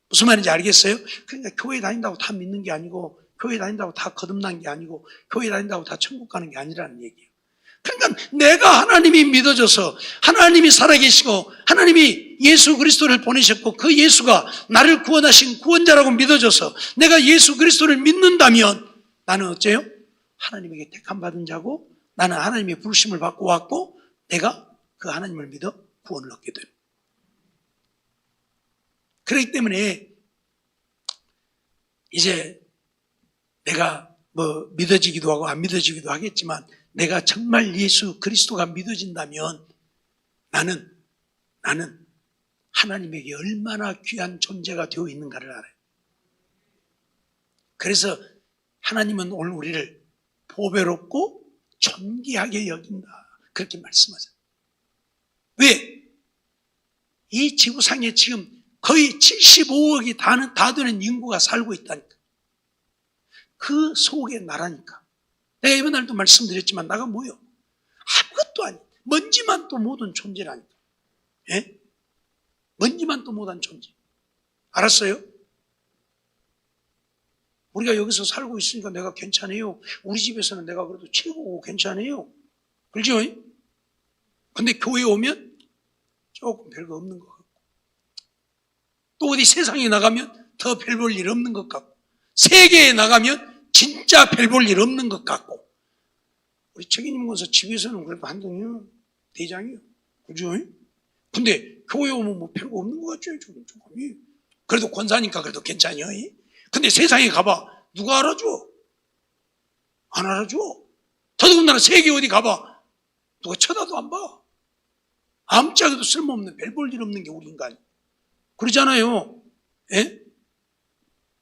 무슨 말인지 알겠어요? 그러니까 교회 다닌다고 다 믿는 게 아니고 교회 다닌다고 다 거듭난 게 아니고 교회 다닌다고 다 천국 가는 게 아니라는 얘기예요. 그러니까 내가 하나님이 믿어져서 하나님이 살아계시고 하나님이 예수 그리스도를 보내셨고 그 예수가 나를 구원하신 구원자라고 믿어져서 내가 예수 그리스도를 믿는다면 나는 어째요? 하나님에게 택함받은 자고 나는 하나님의 부르심을 받고 왔고 내가 그 하나님을 믿어 구원을 얻게 돼요. 그렇기 때문에 이제 내가 믿어지기도 하고 안 믿어지기도 하겠지만 내가 정말 예수 그리스도가 믿어진다면 나는 하나님에게 얼마나 귀한 존재가 되어 있는가를 알아요. 그래서 하나님은 오늘 우리를 보배롭고 존귀하게 여긴다 그렇게 말씀하잖아요. 왜? 이 지구상에 지금 거의 75억이 다 되는 인구가 살고 있다니까. 그 속에 나라니까. 내가 이번 날도 말씀드렸지만 나가 뭐요? 아무것도 아니. 먼지만 또 모든 존재라니까. 예? 먼지만 또 못한 존재. 알았어요? 우리가 여기서 살고 있으니까 내가 괜찮아요. 우리 집에서는 내가 그래도 최고고 괜찮아요. 그렇죠? 근데 교회에 오면 조금 별거 없는 것 같고 또 어디 세상에 나가면 더 별 볼 일 없는 것 같고 세계에 나가면 진짜 별 볼 일 없는 것 같고 우리 책임님 건서 집에서는 그래도 한동이요 대장이요. 그죠? 근데 교회 오면 뭐 별거 없는 것 같죠? 조금이. 그래도 권사니까 그래도 괜찮아요. 근데 세상에 가봐. 누가 알아줘? 안 알아줘. 더더군다나 세계 어디 가봐. 누가 쳐다도 안 봐. 아무짝에도 쓸모없는 별 볼 일 없는 게 우리 인간. 그러잖아요. 예?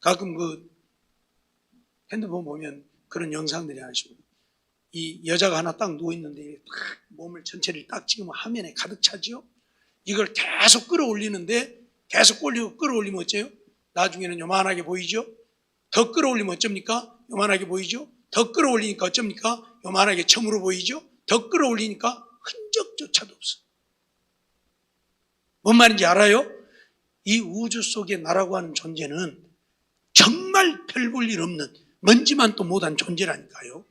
가끔 그 핸드폰 보면 그런 영상들이 하시고 이 여자가 하나 딱 누워있는데 딱 몸을 전체를 딱 찍으면 화면에 가득 차지요. 이걸 계속 끌어올리는데 계속 끌어올리면 어째요? 나중에는 요만하게 보이죠? 더 끌어올리면 어쩝니까? 요만하게 보이죠? 더 끌어올리니까 어쩝니까? 요만하게 점으로 보이죠? 더 끌어올리니까 흔적조차도 없어. 뭔 말인지 알아요? 이 우주 속에 나라고 하는 존재는 정말 별 볼 일 없는 먼지만 또 못한 존재라니까요.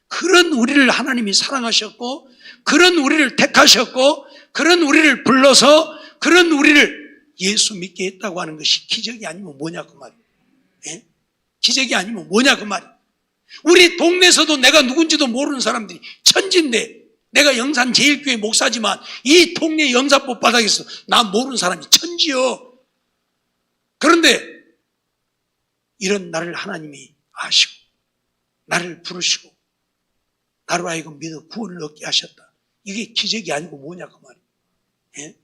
그런 우리를 하나님이 사랑하셨고 그런 우리를 택하셨고 그런 우리를 불러서 그런 우리를 예수 믿게 했다고 하는 것이 기적이 아니면 뭐냐 그 말이에요. 예? 기적이 아니면 뭐냐 그 말이에요. 우리 동네에서도 내가 누군지도 모르는 사람들이 천지인데 내가 영산 제일교회 목사지만 이 동네 영사법 바닥에서 나 모르는 사람이 천지요. 그런데 이런 나를 하나님이 아시고 나를 부르시고 나로 하여금 믿어 구원을 얻게 하셨다. 이게 기적이 아니고 뭐냐 그 말이에요. 예?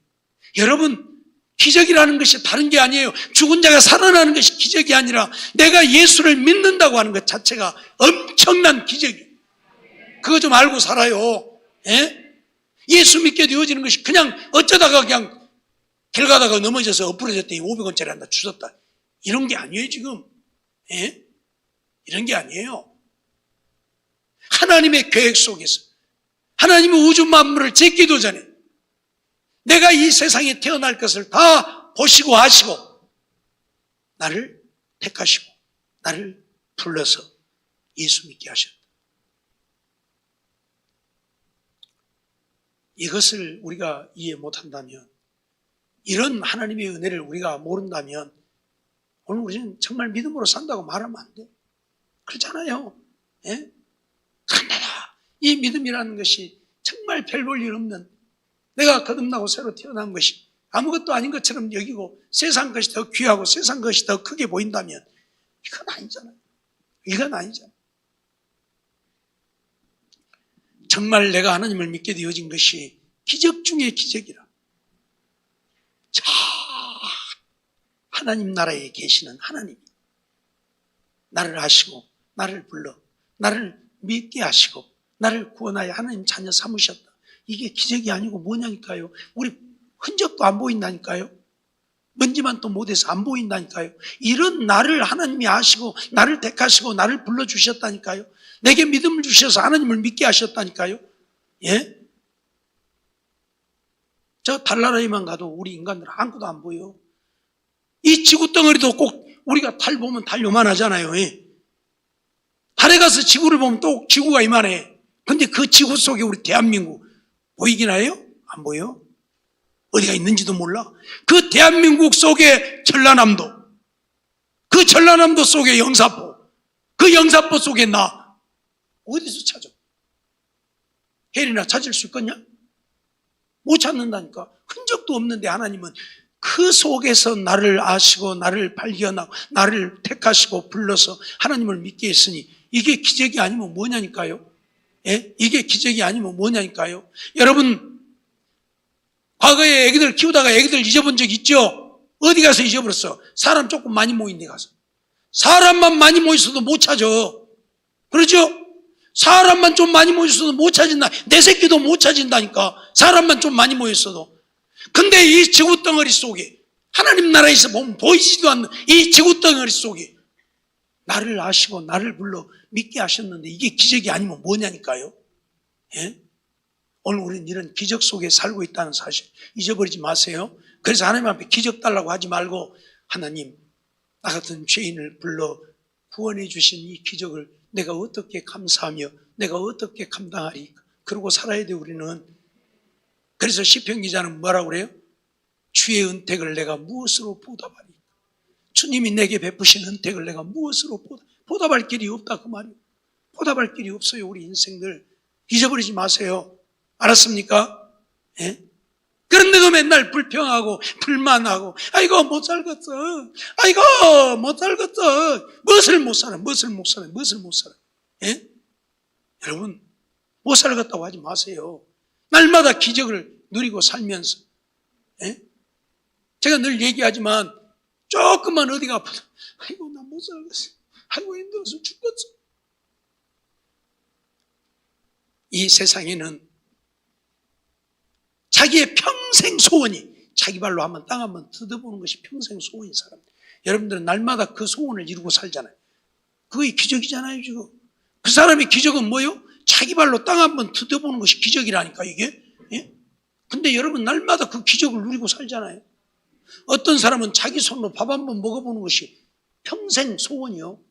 여러분 기적이라는 것이 다른 게 아니에요. 죽은 자가 살아나는 것이 기적이 아니라 내가 예수를 믿는다고 하는 것 자체가 엄청난 기적이에요. 그거 좀 알고 살아요. 예? 예수 믿게 되어지는 것이 그냥 어쩌다가 그냥 길 가다가 넘어져서 엎부러졌더니 500원짜리 하나 주셨다. 이런 게 아니에요 지금. 예? 이런 게 아니에요. 하나님의 계획 속에서 하나님의 우주 만물을 짓기도 전에 내가 이 세상에 태어날 것을 다 보시고 아시고 나를 택하시고 나를 불러서 예수 믿게 하셨다. 이것을 우리가 이해 못한다면 이런 하나님의 은혜를 우리가 모른다면 오늘 우리는 정말 믿음으로 산다고 말하면 안 돼. 그렇잖아요. 예? 간단하. 이 믿음이라는 것이 정말 별 볼 일 없는 내가 거듭나고 새로 태어난 것이 아무것도 아닌 것처럼 여기고 세상 것이 더 귀하고 세상 것이 더 크게 보인다면 이건 아니잖아요. 이건 아니잖아요. 정말 내가 하나님을 믿게 되어진 것이 기적 중의 기적이라. 자, 하나님 나라에 계시는 하나님이 나를 아시고 나를 불러 나를 믿게 하시고 나를 구원하여 하나님 자녀 삼으셨다. 이게 기적이 아니고 뭐냐니까요. 우리 흔적도 안 보인다니까요. 먼지만 또 못해서 안 보인다니까요. 이런 나를 하나님이 아시고 나를 택하시고 나를 불러주셨다니까요. 내게 믿음을 주셔서 하나님을 믿게 하셨다니까요. 예? 저 달나라에만 가도 우리 인간들은 아무것도 안 보여. 이 지구 덩어리도 꼭 우리가 달 보면 달 요만하잖아요. 예? 달에 가서 지구를 보면 또 지구가 이만해. 근데 그 지구 속에 우리 대한민국 보이긴 해요? 안 보여? 어디가 있는지도 몰라. 그 대한민국 속에 전라남도, 그 전라남도 속에 영사포, 그 영사포 속에 나 어디서 찾아? 헬이나 찾을 수 있겠냐? 못 찾는다니까. 흔적도 없는데 하나님은 그 속에서 나를 아시고 나를 발견하고 나를 택하시고 불러서 하나님을 믿게 했으니 이게 기적이 아니면 뭐냐니까요. 예? 이게 기적이 아니면 뭐냐니까요. 여러분, 과거에 애기들 키우다가 애기들 잊어본 적 있죠? 어디 가서 잊어버렸어? 사람 조금 많이 모인 데 가서. 사람만 많이 모였어도 못 찾아. 그렇죠? 사람만 좀 많이 모였어도 못 찾는다. 내 새끼도 못 찾는다니까. 사람만 좀 많이 모였어도. 근데 이 지구 덩어리 속에, 하나님 나라에서 보면 보이지도 않는 이 지구 덩어리 속에 나를 아시고 나를 불러 믿게 하셨는데 이게 기적이 아니면 뭐냐니까요. 예? 오늘 우리는 이런 기적 속에 살고 있다는 사실 잊어버리지 마세요. 그래서 하나님 앞에 기적 달라고 하지 말고 하나님, 나 같은 죄인을 불러 구원해 주신 이 기적을 내가 어떻게 감사하며 내가 어떻게 감당하리까. 그러고 살아야 돼 우리는. 그래서 시편 기자는 뭐라고 그래요? 주의 은택을 내가 무엇으로 보답하리까. 주님이 내게 베푸신 은택을 내가 무엇으로 보답할 길이 없다 그 말이에요. 보답할 길이 없어요. 우리 인생들 잊어버리지 마세요. 알았습니까? 예? 그런데도 맨날 불평하고 불만하고 아이고 못 살겠어. 아이고 못 살겠어. 무엇을 못 살아. 예? 여러분 못 살겠다고 하지 마세요. 날마다 기적을 누리고 살면서, 예? 제가 늘 얘기하지만 조금만 어디가 아파도 아이고 나 못 살겠어. 아이고 힘들어서 죽겠어. 이 세상에는 자기의 평생 소원이 자기 발로 한번 땅 한번 뜯어보는 것이 평생 소원인 사람. 여러분들은 날마다 그 소원을 이루고 살잖아요. 그게 기적이잖아요 지금. 그 사람의 기적은 뭐예요? 자기 발로 땅 한번 뜯어보는 것이 기적이라니까 이게. 예? 근데 여러분 날마다 그 기적을 누리고 살잖아요. 어떤 사람은 자기 손으로 밥 한번 먹어보는 것이 평생 소원이요.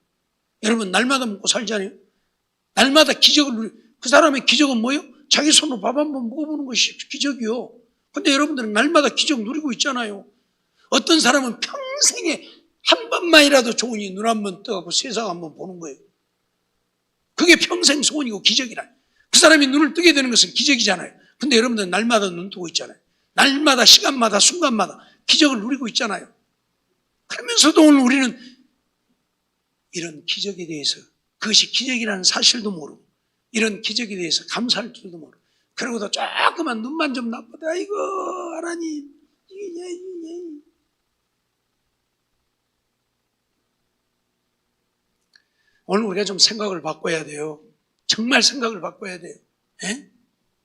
여러분 날마다 먹고 살잖아요. 날마다 기적을 누리고. 그 사람의 기적은 뭐예요? 자기 손으로 밥 한번 먹어보는 것이 기적이요. 근데 여러분들은 날마다 기적 누리고 있잖아요. 어떤 사람은 평생에 한 번만이라도 좋으니 눈 한번 떠갖고 세상 한번 보는 거예요. 그게 평생 소원이고 기적이라. 그 사람이 눈을 뜨게 되는 것은 기적이잖아요. 근데 여러분들은 날마다 눈 뜨고 있잖아요. 날마다 시간마다 순간마다 기적을 누리고 있잖아요. 그러면서도 오늘 우리는 이런 기적에 대해서 그것이 기적이라는 사실도 모르고 이런 기적에 대해서 감사할 줄도 모르고 그러고도 조그만 눈만 좀 나쁘다. 아이고 하나님 이게 오늘 우리가 좀 생각을 바꿔야 돼요. 정말 생각을 바꿔야 돼요. 예?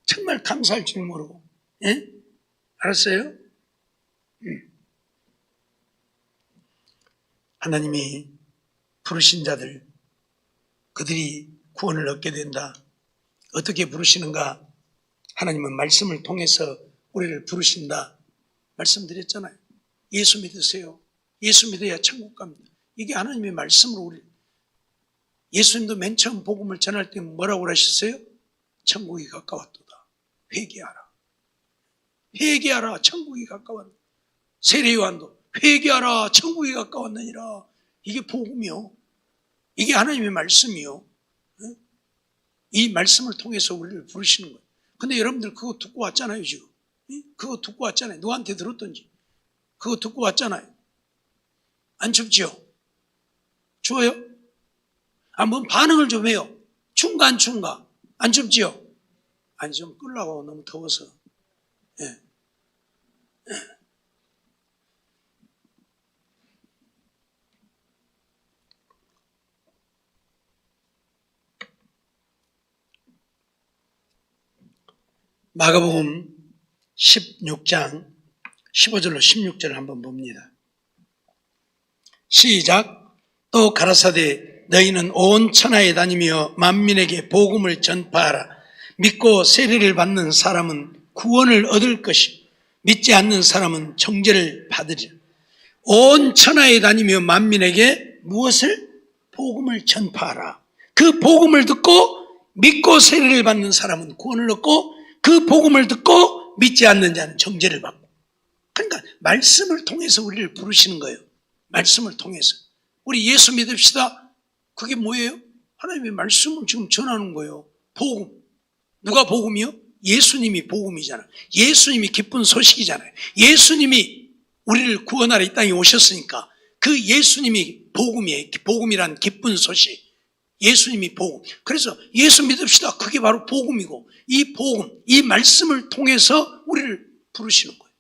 정말 감사할 줄 모르고. 예? 알았어요? 하나님이 부르신 자들, 그들이 구원을 얻게 된다. 어떻게 부르시는가? 하나님은 말씀을 통해서 우리를 부르신다. 말씀드렸잖아요. 예수 믿으세요. 예수 믿어야 천국 갑니다. 이게 하나님의 말씀으로 우리. 예수님도 맨 처음 복음을 전할 때 뭐라고 하셨어요? 천국이 가까웠도다. 회개하라. 회개하라. 천국이 가까웠다. 세례요한도 회개하라. 천국이 가까웠느니라. 이게 복음이요. 이게 하나님의 말씀이요. 이 말씀을 통해서 우리를 부르시는 거예요. 근데 여러분들 그거 듣고 왔잖아요 지금. 그거 듣고 왔잖아요. 누구한테 들었던지. 그거 듣고 왔잖아요. 안 춥지요? 추워요? 한번 반응을 좀 해요. 춥가 안 춥가? 안 춥지요? 아니 좀 끌라고 너무 더워서. 예. 마가복음 16장 15절로 16절을 한번 봅니다. 시작. 또 가라사대 너희는 온 천하에 다니며 만민에게 복음을 전파하라. 믿고 세례를 받는 사람은 구원을 얻을 것이고 믿지 않는 사람은 정죄를 받으리라. 온 천하에 다니며 만민에게 무엇을? 복음을 전파하라. 그 복음을 듣고 믿고 세례를 받는 사람은 구원을 얻고 그 복음을 듣고 믿지 않는 자는 정죄를 받고. 그러니까 말씀을 통해서 우리를 부르시는 거예요. 말씀을 통해서. 우리 예수 믿읍시다. 그게 뭐예요? 하나님의 말씀을 지금 전하는 거예요. 복음. 누가 복음이요? 예수님이 복음이잖아요. 예수님이 기쁜 소식이잖아요. 예수님이 우리를 구원하러 이 땅에 오셨으니까 그 예수님이 복음이에요. 복음이란 기쁜 소식. 예수님이 복음. 그래서 예수 믿읍시다. 그게 바로 복음이고 이 복음, 이 말씀을 통해서 우리를 부르시는 거예요.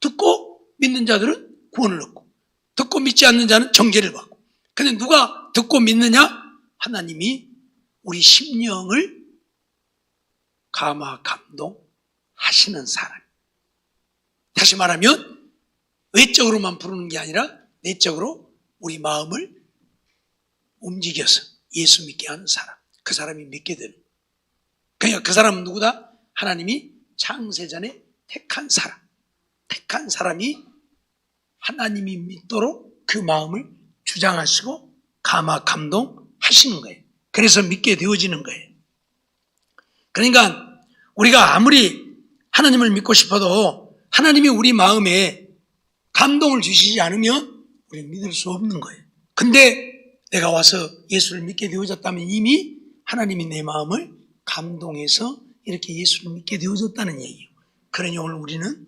듣고 믿는 자들은 구원을 얻고 듣고 믿지 않는 자는 정죄를 받고. 근데 누가 듣고 믿느냐? 하나님이 우리 심령을 감화 감동하시는 사람. 다시 말하면 외적으로만 부르는 게 아니라 내적으로 우리 마음을 움직여서 예수 믿게 하는 사람. 그 사람이 믿게 되는. 그러니까 그 사람은 누구다? 하나님이 창세전에 택한 사람. 택한 사람이 하나님이 믿도록 그 마음을 주장하시고 감화 감동하시는 거예요. 그래서 믿게 되어지는 거예요. 그러니까 우리가 아무리 하나님을 믿고 싶어도 하나님이 우리 마음에 감동을 주시지 않으면 우리는 믿을 수 없는 거예요. 근데 내가 와서 예수를 믿게 되어졌다면 이미 하나님이 내 마음을 감동해서 이렇게 예수를 믿게 되어졌다는 얘기예요. 그러니 오늘 우리는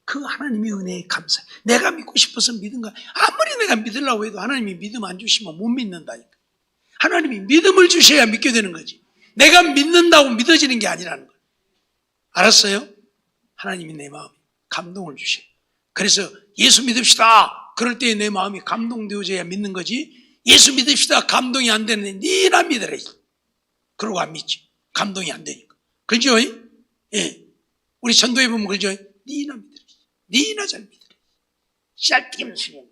그 하나님의 은혜에 감사해. 내가 믿고 싶어서 믿은 거야. 아무리 내가 믿으려고 해도 하나님이 믿음 안 주시면 못 믿는다니까. 하나님이 믿음을 주셔야 믿게 되는 거지. 내가 믿는다고 믿어지는 게 아니라는 거예요. 알았어요? 하나님이 내 마음에 감동을 주셔요. 그래서 예수 믿읍시다. 그럴 때 내 마음이 감동되어져야 믿는 거지. 예수 믿읍시다. 감동이 안 되는데 니나 믿으라. 그러고 안 믿지. 감동이 안 되니까. 그렇죠? 예. 우리 전도에 보면 그렇죠? 니나 믿으라. 니나 잘 믿으라. 씨알띠기는 수련.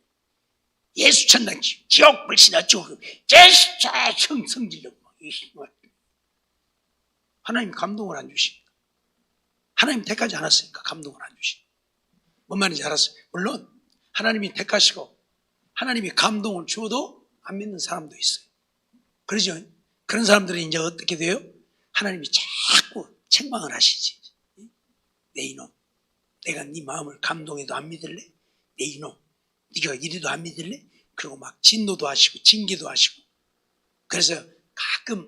예수 천당 지옥 불신 어쩌고 제시자 성질로 하나님 감동을 안 주십니다. 하나님 택하지 않았으니까 감동을 안 주십니다. 뭔 말인지 알았어요? 물론 하나님이 택하시고 하나님이 감동을 주어도 안 믿는 사람도 있어요. 그러죠? 그런 사람들은 이제 어떻게 돼요? 하나님이 자꾸 책망을 하시지. 내 이놈, 내가 네 마음을 감동해도 안 믿을래? 내 이놈, 네가 이래도 안 믿을래? 그리고 막 진노도 하시고 징계도 하시고. 그래서 가끔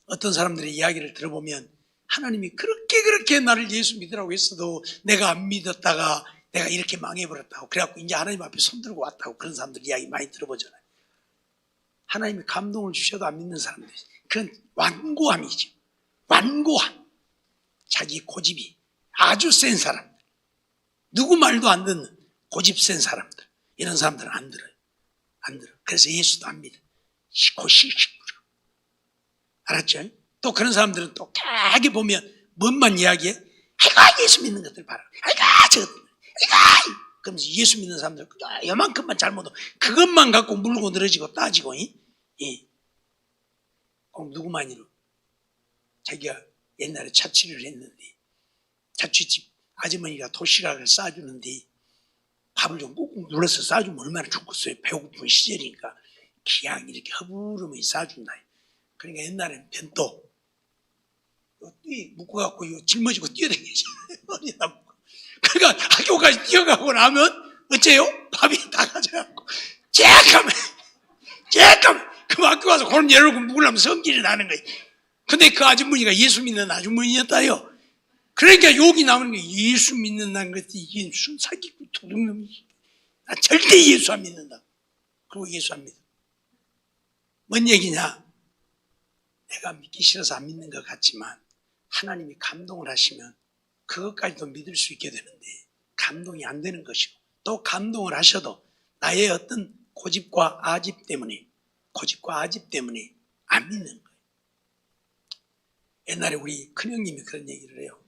어떤 사람들의 이야기를 들어보면 하나님이 그렇게 나를 예수 믿으라고 했어도 내가 안 믿었다가 내가 이렇게 망해버렸다고 그래갖고 이제 하나님 앞에 손들고 왔다고 그런 사람들 이야기 많이 들어보잖아요. 하나님이 감동을 주셔도 안 믿는 사람들, 그건 완고함이죠. 완고함. 자기 고집이 아주 센 사람들, 누구 말도 안 듣는 고집 센 사람들, 이런 사람들은 안 들어요. 안 들어. 그래서 예수도 안 믿어. 시코시시부려. 알았죠? 또 그런 사람들은 또 가게 보면 뭔만 이야기해? 아이고 예수 믿는 것들 봐라. 아이고 저것들. 아이고. 그러면서 예수 믿는 사람들 요만큼만 잘못도 그것만 갖고 물고 늘어지고 따지고. 예. 그럼 누구만이로? 자기가 옛날에 자취를 했는데 자취집 아주머니가 도시락을 싸주는데 밥을 좀 꾹꾹 눌러서 싸주면 얼마나 좋겠어요. 배고픈 시절이니까 그냥 이렇게 허부름이 싸준다. 그러니까 옛날에는 변도 묶어갖고 짊어지고 뛰어다니잖아요. 머리에다 묶고. 그러니까 학교까지 뛰어가고 나면 어째요? 밥이 다 가져갖고 쬐까매 그럼 학교 가서 그런 열고 묵으려면 성질이 나는 거예요. 근데 그 아주머니가 예수 믿는 아주머니였다요. 그러니까 욕이 나오는 거예요. 예수 믿는다는 것이 이게 순사기고 도둑놈이지. 나 절대 예수 안 믿는다. 그리고 예수 안 믿어. 뭔 얘기냐? 내가 믿기 싫어서 안 믿는 것 같지만 하나님이 감동을 하시면 그것까지도 믿을 수 있게 되는데 감동이 안 되는 것이고 또 감동을 하셔도 나의 어떤 고집과 아집 때문에 안 믿는 거예요. 옛날에 우리 큰형님이 그런 얘기를 해요.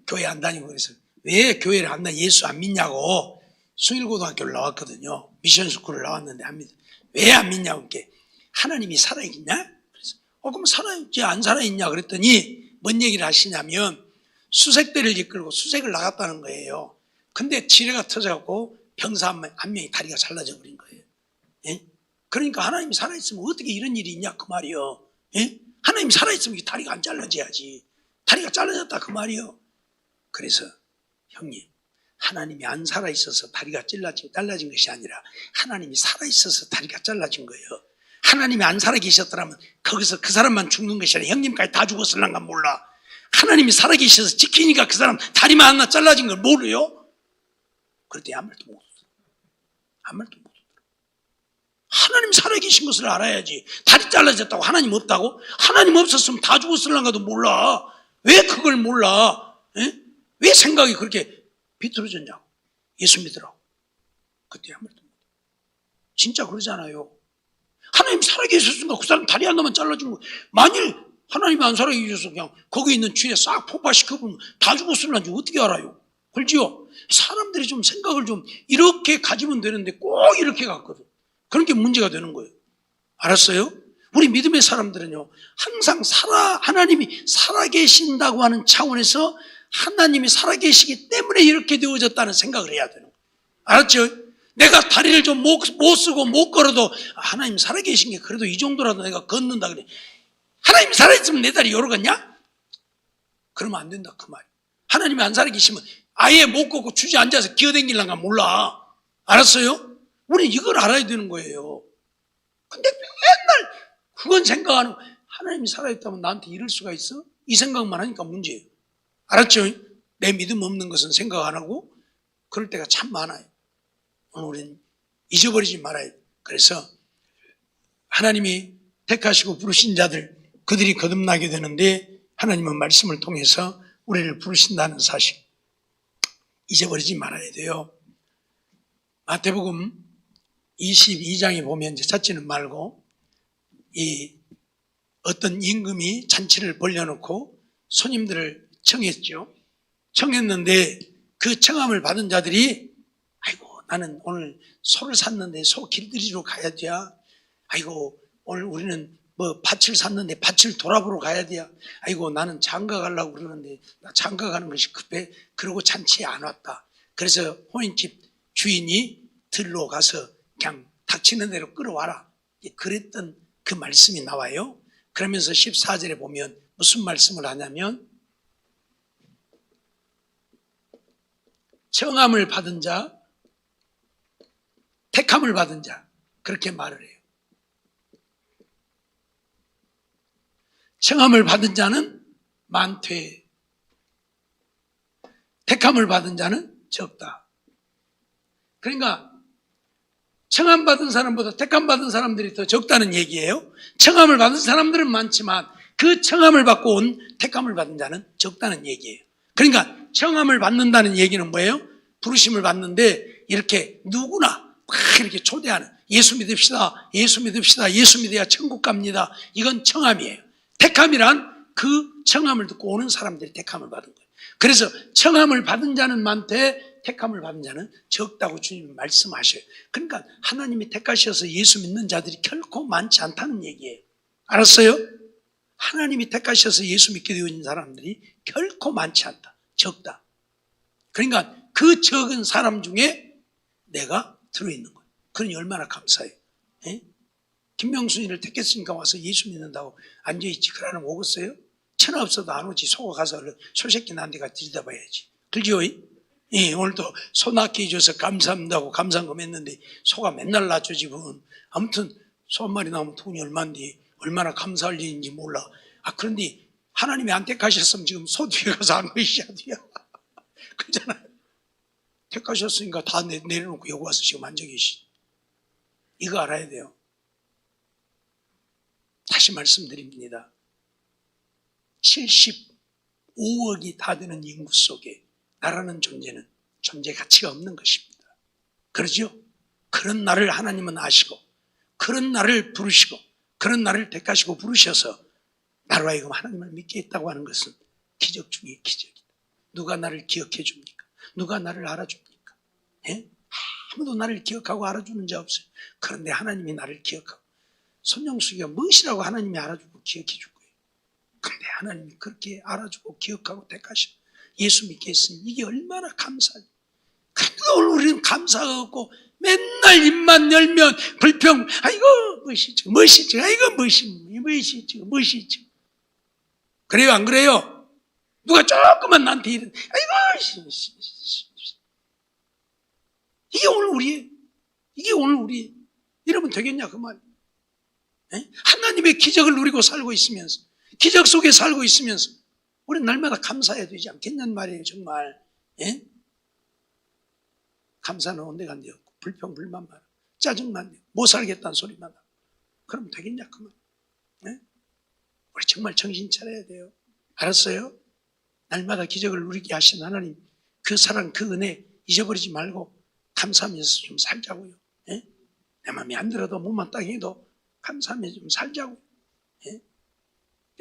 교회 안 다니고 그래서 왜 교회를 안 다니고 예수 안 믿냐고 수일고등학교를 나왔거든요. 미션스쿨을 나왔는데 안 믿어. 왜 안 믿냐고 이렇게 하나님이 살아있냐? 그래서 그럼 살아있지 안 살아있냐 그랬더니 뭔 얘기를 하시냐면 수색대를 이끌고 수색을 나갔다는 거예요. 근데 지뢰가 터져갖고 병사 한 명이 다리가 잘라져 버린 거예요. 예? 그러니까 하나님이 살아있으면 어떻게 이런 일이 있냐 그 말이요. 예? 하나님이 살아있으면 다리가 안 잘라져야지. 다리가 잘라졌다 그 말이요. 그래서 형님, 하나님이 안 살아있어서 다리가 잘라진 것이 아니라 하나님이 살아있어서 다리가 잘라진 거예요. 하나님이 안 살아계셨더라면 거기서 그 사람만 죽는 것이 아니라 형님까지 다 죽었을란가 몰라. 하나님이 살아계셔서 지키니까 그 사람 다리만 하나 잘라진 걸 모르요? 그럴 때 아무 말도 못 하더라. 아무 말도 못 하더라. 하나님 살아계신 것을 알아야지. 다리 잘라졌다고 하나님 없다고? 하나님 없었으면 다 죽었을란가도 몰라. 왜 그걸 몰라? 에? 왜 생각이 그렇게 비틀어졌냐고. 예수 믿으라고. 그때 아무 말도 못 해. 진짜 그러잖아요. 하나님 살아계셨으니까 그 사람 다리 하나만 잘라준 거. 만일 하나님이 안 살아계셔서 그냥 거기 있는 쥐에 싹 폭파시켜보면 다 죽었을런지 어떻게 알아요? 그렇지요? 사람들이 좀 생각을 좀 이렇게 가지면 되는데 꼭 이렇게 갔거든. 그런 게 문제가 되는 거예요. 알았어요? 우리 믿음의 사람들은요, 항상 하나님이 살아계신다고 하는 차원에서 하나님이 살아계시기 때문에 이렇게 되어졌다는 생각을 해야 되는 거예요. 알았죠? 내가 다리를 좀 못 쓰고 못 걸어도 하나님 살아계신 게 그래도 이 정도라도 내가 걷는다 그래. 하나님이 살아있으면 내 다리 요러겠냐? 그러면 안 된다 그 말이에요. 하나님이 안 살아계시면 아예 못 걷고 주저앉아서 기어다닐란가 몰라. 알았어요? 우리는 이걸 알아야 되는 거예요. 근데 맨날 그건 생각하는 거예요. 하나님이 살아있다면 나한테 이럴 수가 있어? 이 생각만 하니까 문제예요. 알았죠? 내 믿음 없는 것은 생각 안 하고 그럴 때가 참 많아요. 오늘 우리는 잊어버리지 말아요. 그래서 하나님이 택하시고 부르신 자들, 그들이 거듭나게 되는데 하나님은 말씀을 통해서 우리를 부르신다는 사실 잊어버리지 말아야 돼요. 마태복음 22장에 보면 이제 찾지는 말고 이 어떤 임금이 잔치를 벌려놓고 손님들을 청했죠. 청했는데 그 청함을 받은 자들이 아이고 나는 오늘 소를 샀는데 소 길들이러 가야 돼. 아이고 오늘 우리는 뭐 밭을 샀는데 밭을 돌아보러 가야 돼. 아이고 나는 장가 가려고 그러는데 나 장가 가는 것이 급해. 그러고 잔치에 안 왔다. 그래서 호인집 주인이 들로 가서 그냥 닥치는 대로 끌어와라. 그랬던 그 말씀이 나와요. 그러면서 14절에 보면 무슨 말씀을 하냐면 청함을 받은 자, 택함을 받은 자 그렇게 말을 해요. 청함을 받은 자는 많되 택함을 받은 자는 적다. 그러니까 청함 받은 사람보다 택함 받은 사람들이 더 적다는 얘기예요. 청함을 받은 사람들은 많지만 그 청함을 받고 온 택함을 받은 자는 적다는 얘기예요. 그러니까 청함을 받는다는 얘기는 뭐예요? 부르심을 받는데 이렇게 누구나 막 이렇게 초대하는, 예수 믿읍시다, 예수 믿읍시다, 예수 믿어야 천국 갑니다. 이건 청함이에요. 택함이란 그 청함을 듣고 오는 사람들이 택함을 받은 거예요. 그래서 청함을 받은 자는 많되 택함을 받은 자는 적다고 주님이 말씀하셔요. 그러니까 하나님이 택하셔서 예수 믿는 자들이 결코 많지 않다는 얘기예요. 알았어요? 하나님이 택하셔서 예수 믿게 되어 있는 사람들이 결코 많지 않다. 적다. 그러니까 그 적은 사람 중에 내가 들어있는 거예요. 그러니 얼마나 감사해요. 에? 김명순이를 택했으니까 와서 예수 믿는다고 앉아있지. 그러면 오겠어요? 천하 없어도 안 오지. 소가 가서 소새끼 난 데가 들여다봐야지. 그죠? 예, 오늘도 소 낳게 해줘서 감사합니다고 감사금 했는데 소가 맨날 낳죠 지금. 아무튼 소 한 마리 나오면 돈이 얼마인데 얼마나 감사할 일인지 몰라. 그런데 하나님이 안 택하셨으면 지금 소 뒤에 가서 안 계셔야 돼요. 그렇잖아요. 택하셨으니까 다 내려놓고 여기 와서 지금 앉아 계시. 이거 알아야 돼요. 다시 말씀드립니다. 75억이 다 되는 인구 속에 나라는 존재는 존재 가치가 없는 것입니다. 그러죠? 그런 나를 하나님은 아시고 그런 나를 부르시고 그런 나를 택하시고 부르셔서 나로 하여금 하나님을 믿게 했다고 하는 것은 기적 중에 기적이다. 누가 나를 기억해 줍니까? 누가 나를 알아줍니까? 예? 아무도 나를 기억하고 알아주는 자 없어요. 그런데 하나님이 나를 기억하고 손영숙이가 무엇이라고 하나님이 알아주고 기억해 줄 거예요. 그런데 하나님이 그렇게 알아주고 기억하고 택하시고 예수 믿게 했으니 이게 얼마나 감사해요. 그런데 오늘 우리는 감사가 없고 맨날 입만 열면 불평, 아이고 멋있죠, 멋있죠, 아이고 멋있죠. 무엇이 있지? 그래요, 안 그래요? 누가 조금만 나한테 아이고, 이게 오늘 우리의. 이러면 되겠냐, 그 말. 하나님의 기적을 누리고 살고 있으면서, 기적 속에 살고 있으면서, 우리는 날마다 감사해야 되지 않겠냐는 말이에요, 정말. 예? 감사는 온데 간데 없고, 불평불만 많아. 짜증만 내고, 못 살겠다는 소리만 하고. 그러면 되겠냐, 그 말. 예? 우리 정말 정신 차려야 돼요. 알았어요? 날마다 기적을 누리게 하신 하나님, 그 사랑, 그 은혜 잊어버리지 말고 감사하면서 좀 살자고요. 예? 내 마음에 안 들어도 몸만 딱 해도 감사하면서 좀 살자고요. 예?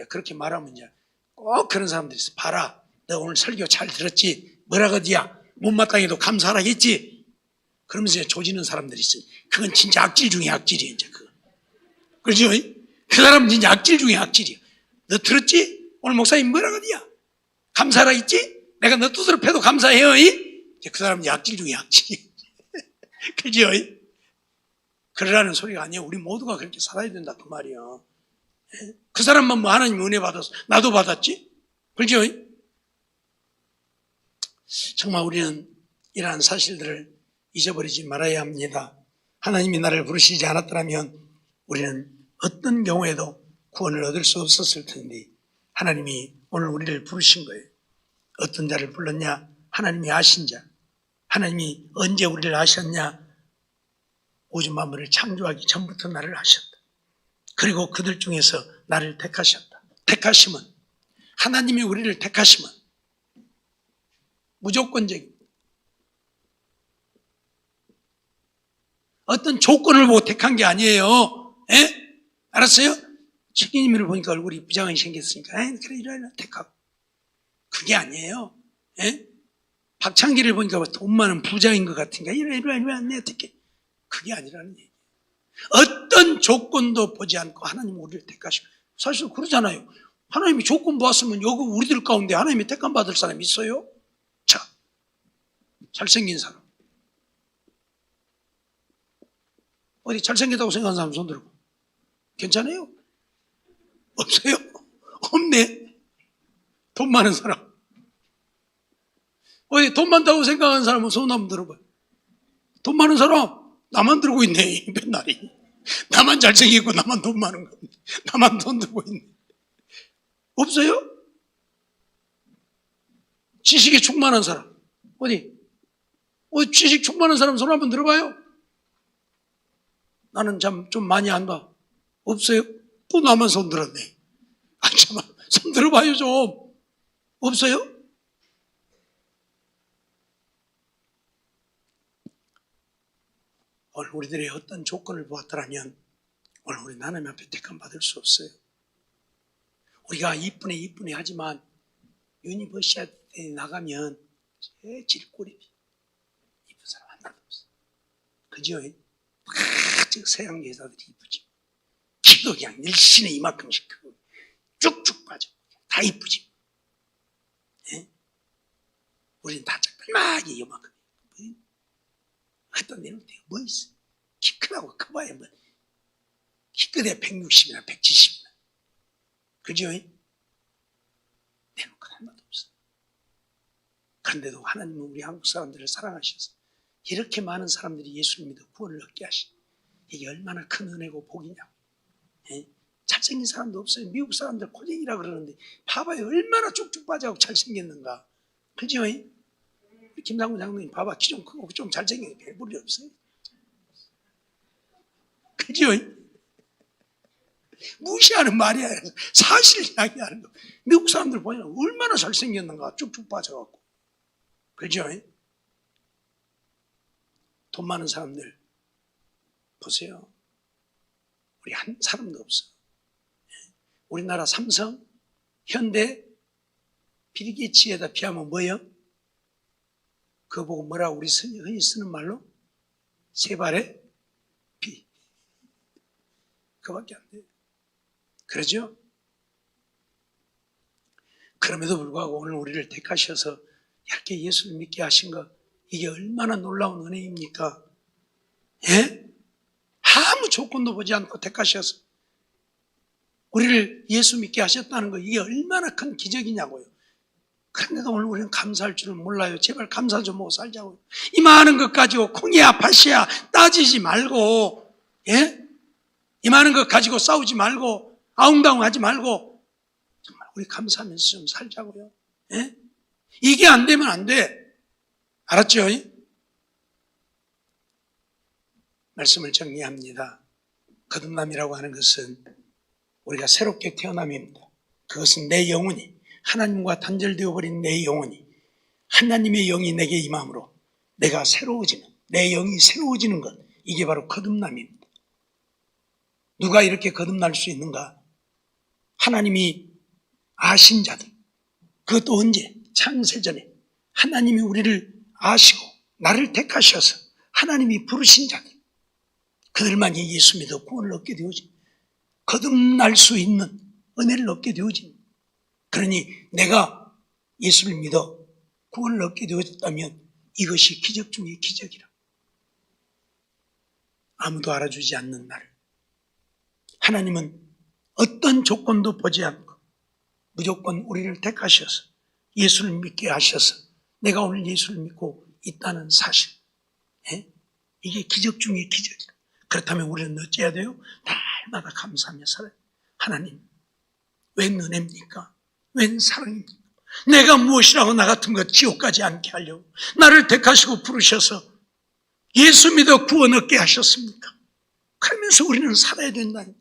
그렇게 말하면 이제 꼭 그런 사람들이 있어. 봐라, 너 오늘 설교 잘 들었지? 뭐라거지야? 못마땅해도 감사하겠지? 그러면서 이제 조지는 사람들이 있어요. 그건 진짜 악질 중에 악질이에요, 이제 그거. 그렇죠? 그 사람은 진짜 악질 중에 악질이야. 너 들었지? 오늘 목사님 뭐라거지야? 감사하라 했지? 내가 너 뜻으로 패도 감사해요. 그 사람은 악질 중에 악질이야. 그죠? 그러라는 소리가 아니에요. 우리 모두가 그렇게 살아야 된다, 그 말이에요. 그 사람만 뭐 하나님 은혜 받았어. 나도 받았지? 그죠? 정말 우리는 이러한 사실들을 잊어버리지 말아야 합니다. 하나님이 나를 부르시지 않았더라면 우리는 어떤 경우에도 구원을 얻을 수 없었을 텐데 하나님이 오늘 우리를 부르신 거예요. 어떤 자를 불렀냐? 하나님이 아신 자. 하나님이 언제 우리를 아셨냐? 우주 만물을 창조하기 전부터 나를 아셨다. 그리고 그들 중에서 나를 택하셨다. 택하심은, 하나님이 우리를 택하심은 무조건적입니다. 어떤 조건을 보고 택한 게 아니에요. 예? 알았어요? 책임님을 보니까 얼굴이 부장이 생겼으니까 그래 이래 택하고. 그게 아니에요. 예? 박창기를 보니까 돈 많은 부자인 것 같으니까 이래 내 택해. 그게 아니라는 얘기예요. 어떤 조건도 보지 않고 하나님 우리를 택하시고. 사실 그러잖아요. 하나님이 조건 보았으면 여기 우리들 가운데 하나님이 택함 받을 사람이 있어요? 자, 잘생긴 사람. 어디 잘생겼다고 생각하는 사람 손 들고. 괜찮아요? 없어요? 없네. 돈 많은 사람. 어디 돈 많다고 생각하는 사람은 손 한번 들어봐요. 돈 많은 사람 나만 들고 있네. 맨날이. 나만 잘생기고 나만 돈 많은 건데 나만 돈 들고 있네. 없어요? 지식에 충만한 사람. 어디 지식 충만한 사람 손 한번 들어봐요. 나는 좀 많이 안다. 없어요? 또 나만 손 들었네. 참, 손 들어봐요 좀. 없어요? 오늘 우리들의 어떤 조건을 보았더라면 오늘 우리는 하나님 앞에 택함 받을 수 없어요. 우리가 이쁘네 하지만 유니버시아드에 나가면 제일 꼴이 이쁜 사람 하나도 없어. 그죠? 서양 여자들이 이쁘지. 키도 그냥 일신에 이만큼씩 크고 쭉쭉 빠져. 다 이쁘지. 예? 우리는 다 짝짝하게 요만큼. 어떤 데는 뭐 있어? 키 크다고 커봐야 뭐. 키 크대 160이나 170이나. 그죠? 내놓고 하나도 없어. 그런데도 하나님은 우리 한국 사람들을 사랑하셔서 이렇게 많은 사람들이 예수를 믿어 구원을 얻게 하시. 이게 얼마나 큰 은혜고 복이냐고. 예? 잘생긴 사람도 없어요. 미국 사람들 고생이라 그러는데 봐봐요. 얼마나 쭉쭉 빠져고 잘생겼는가. 그죠? 김상훈 장로님 봐봐. 키 좀 크고 좀 잘생긴 별볼이 없어요. 그죠? 무시하는 말이야. 사실 이야기하는 거. 미국 사람들 보면 얼마나 잘생겼는가. 쭉쭉 빠져갖고. 그죠? 돈 많은 사람들 보세요. 우리 한 사람도 없어. 우리나라 삼성, 현대, 빌게이츠에다 비하면 뭐예요? 그거 보고 뭐라 우리 흔히 쓰는 말로? 세 발의 비. 그거밖에 안 돼요. 그러죠? 그럼에도 불구하고 오늘 우리를 택하셔서 이렇게 예수를 믿게 하신 거 이게 얼마나 놀라운 은혜입니까? 예? 아무 조건도 보지 않고 택하셔서 우리를 예수 믿게 하셨다는 거, 이게 얼마나 큰 기적이냐고요. 그런데도 오늘 우리는 감사할 줄은 몰라요. 제발 감사 좀 하고 살자고요. 이 많은 것 가지고 콩이야 팥이야 따지지 말고, 예? 이 많은 것 가지고 싸우지 말고 아웅다웅하지 말고 정말 우리 감사하면서 좀 살자고요. 예? 이게 안 되면 안 돼. 알았죠? 말씀을 정리합니다. 거듭남이라고 하는 것은 우리가 새롭게 태어남입니다. 그것은 내 영혼이, 하나님과 단절되어 버린 내 영혼이 하나님의 영이 내게 임함으로 내가 새로워지는, 내 영이 새로워지는 것, 이게 바로 거듭남입니다. 누가 이렇게 거듭날 수 있는가? 하나님이 아신 자들. 그것도 언제? 창세전에 하나님이 우리를 아시고 나를 택하셔서 하나님이 부르신 자들, 그들만이 예수 믿어 구원을 얻게 되어집니다. 거듭날 수 있는 은혜를 얻게 되어집니다. 그러니 내가 예수를 믿어 구원을 얻게 되어졌다면 이것이 기적 중의 기적이라. 아무도 알아주지 않는 나를 하나님은 어떤 조건도 보지 않고 무조건 우리를 택하셔서 예수를 믿게 하셔서 내가 오늘 예수를 믿고 있다는 사실, 이게 기적 중의 기적이다. 그렇다면 우리는 어찌해야 돼요? 날마다 감사하며 살아요. 하나님, 웬 은혜입니까? 웬 사랑입니까? 내가 무엇이라고 나 같은 것 지옥 가지 않게 하려고 나를 택하시고 부르셔서 예수 믿어 구원 얻게 하셨습니까? 그러면서 우리는 살아야 된다니까.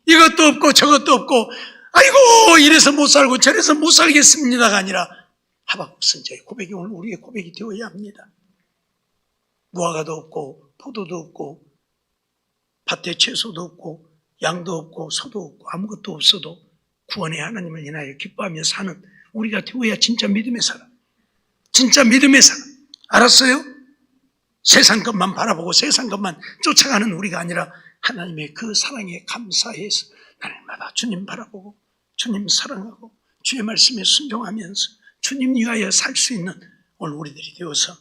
이것도 없고 저것도 없고 아이고 이래서 못 살고 저래서 못 살겠습니다가 아니라 하박국 선지자의 고백이 오늘 우리의 고백이 되어야 합니다. 무화과도 없고 포도도 없고 밭에 채소도 없고 양도 없고 소도 없고 아무것도 없어도 구원의 하나님을 인하여 기뻐하며 사는 우리가 되어야 진짜 믿음의 사람, 진짜 믿음의 사람. 알았어요? 세상 것만 바라보고 세상 것만 쫓아가는 우리가 아니라 하나님의 그 사랑에 감사해서 날마다 주님 바라보고 주님 사랑하고 주의 말씀에 순종하면서 주님 위하여 살 수 있는 오늘 우리들이 되어서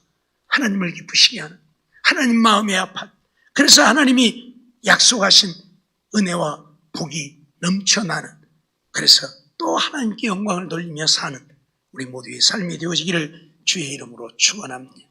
하나님을 기쁘시게 하는, 하나님 마음에 아파, 그래서 하나님이 약속하신 은혜와 복이 넘쳐나는, 그래서 또 하나님께 영광을 돌리며 사는 우리 모두의 삶이 되어지기를 주의 이름으로 축원합니다.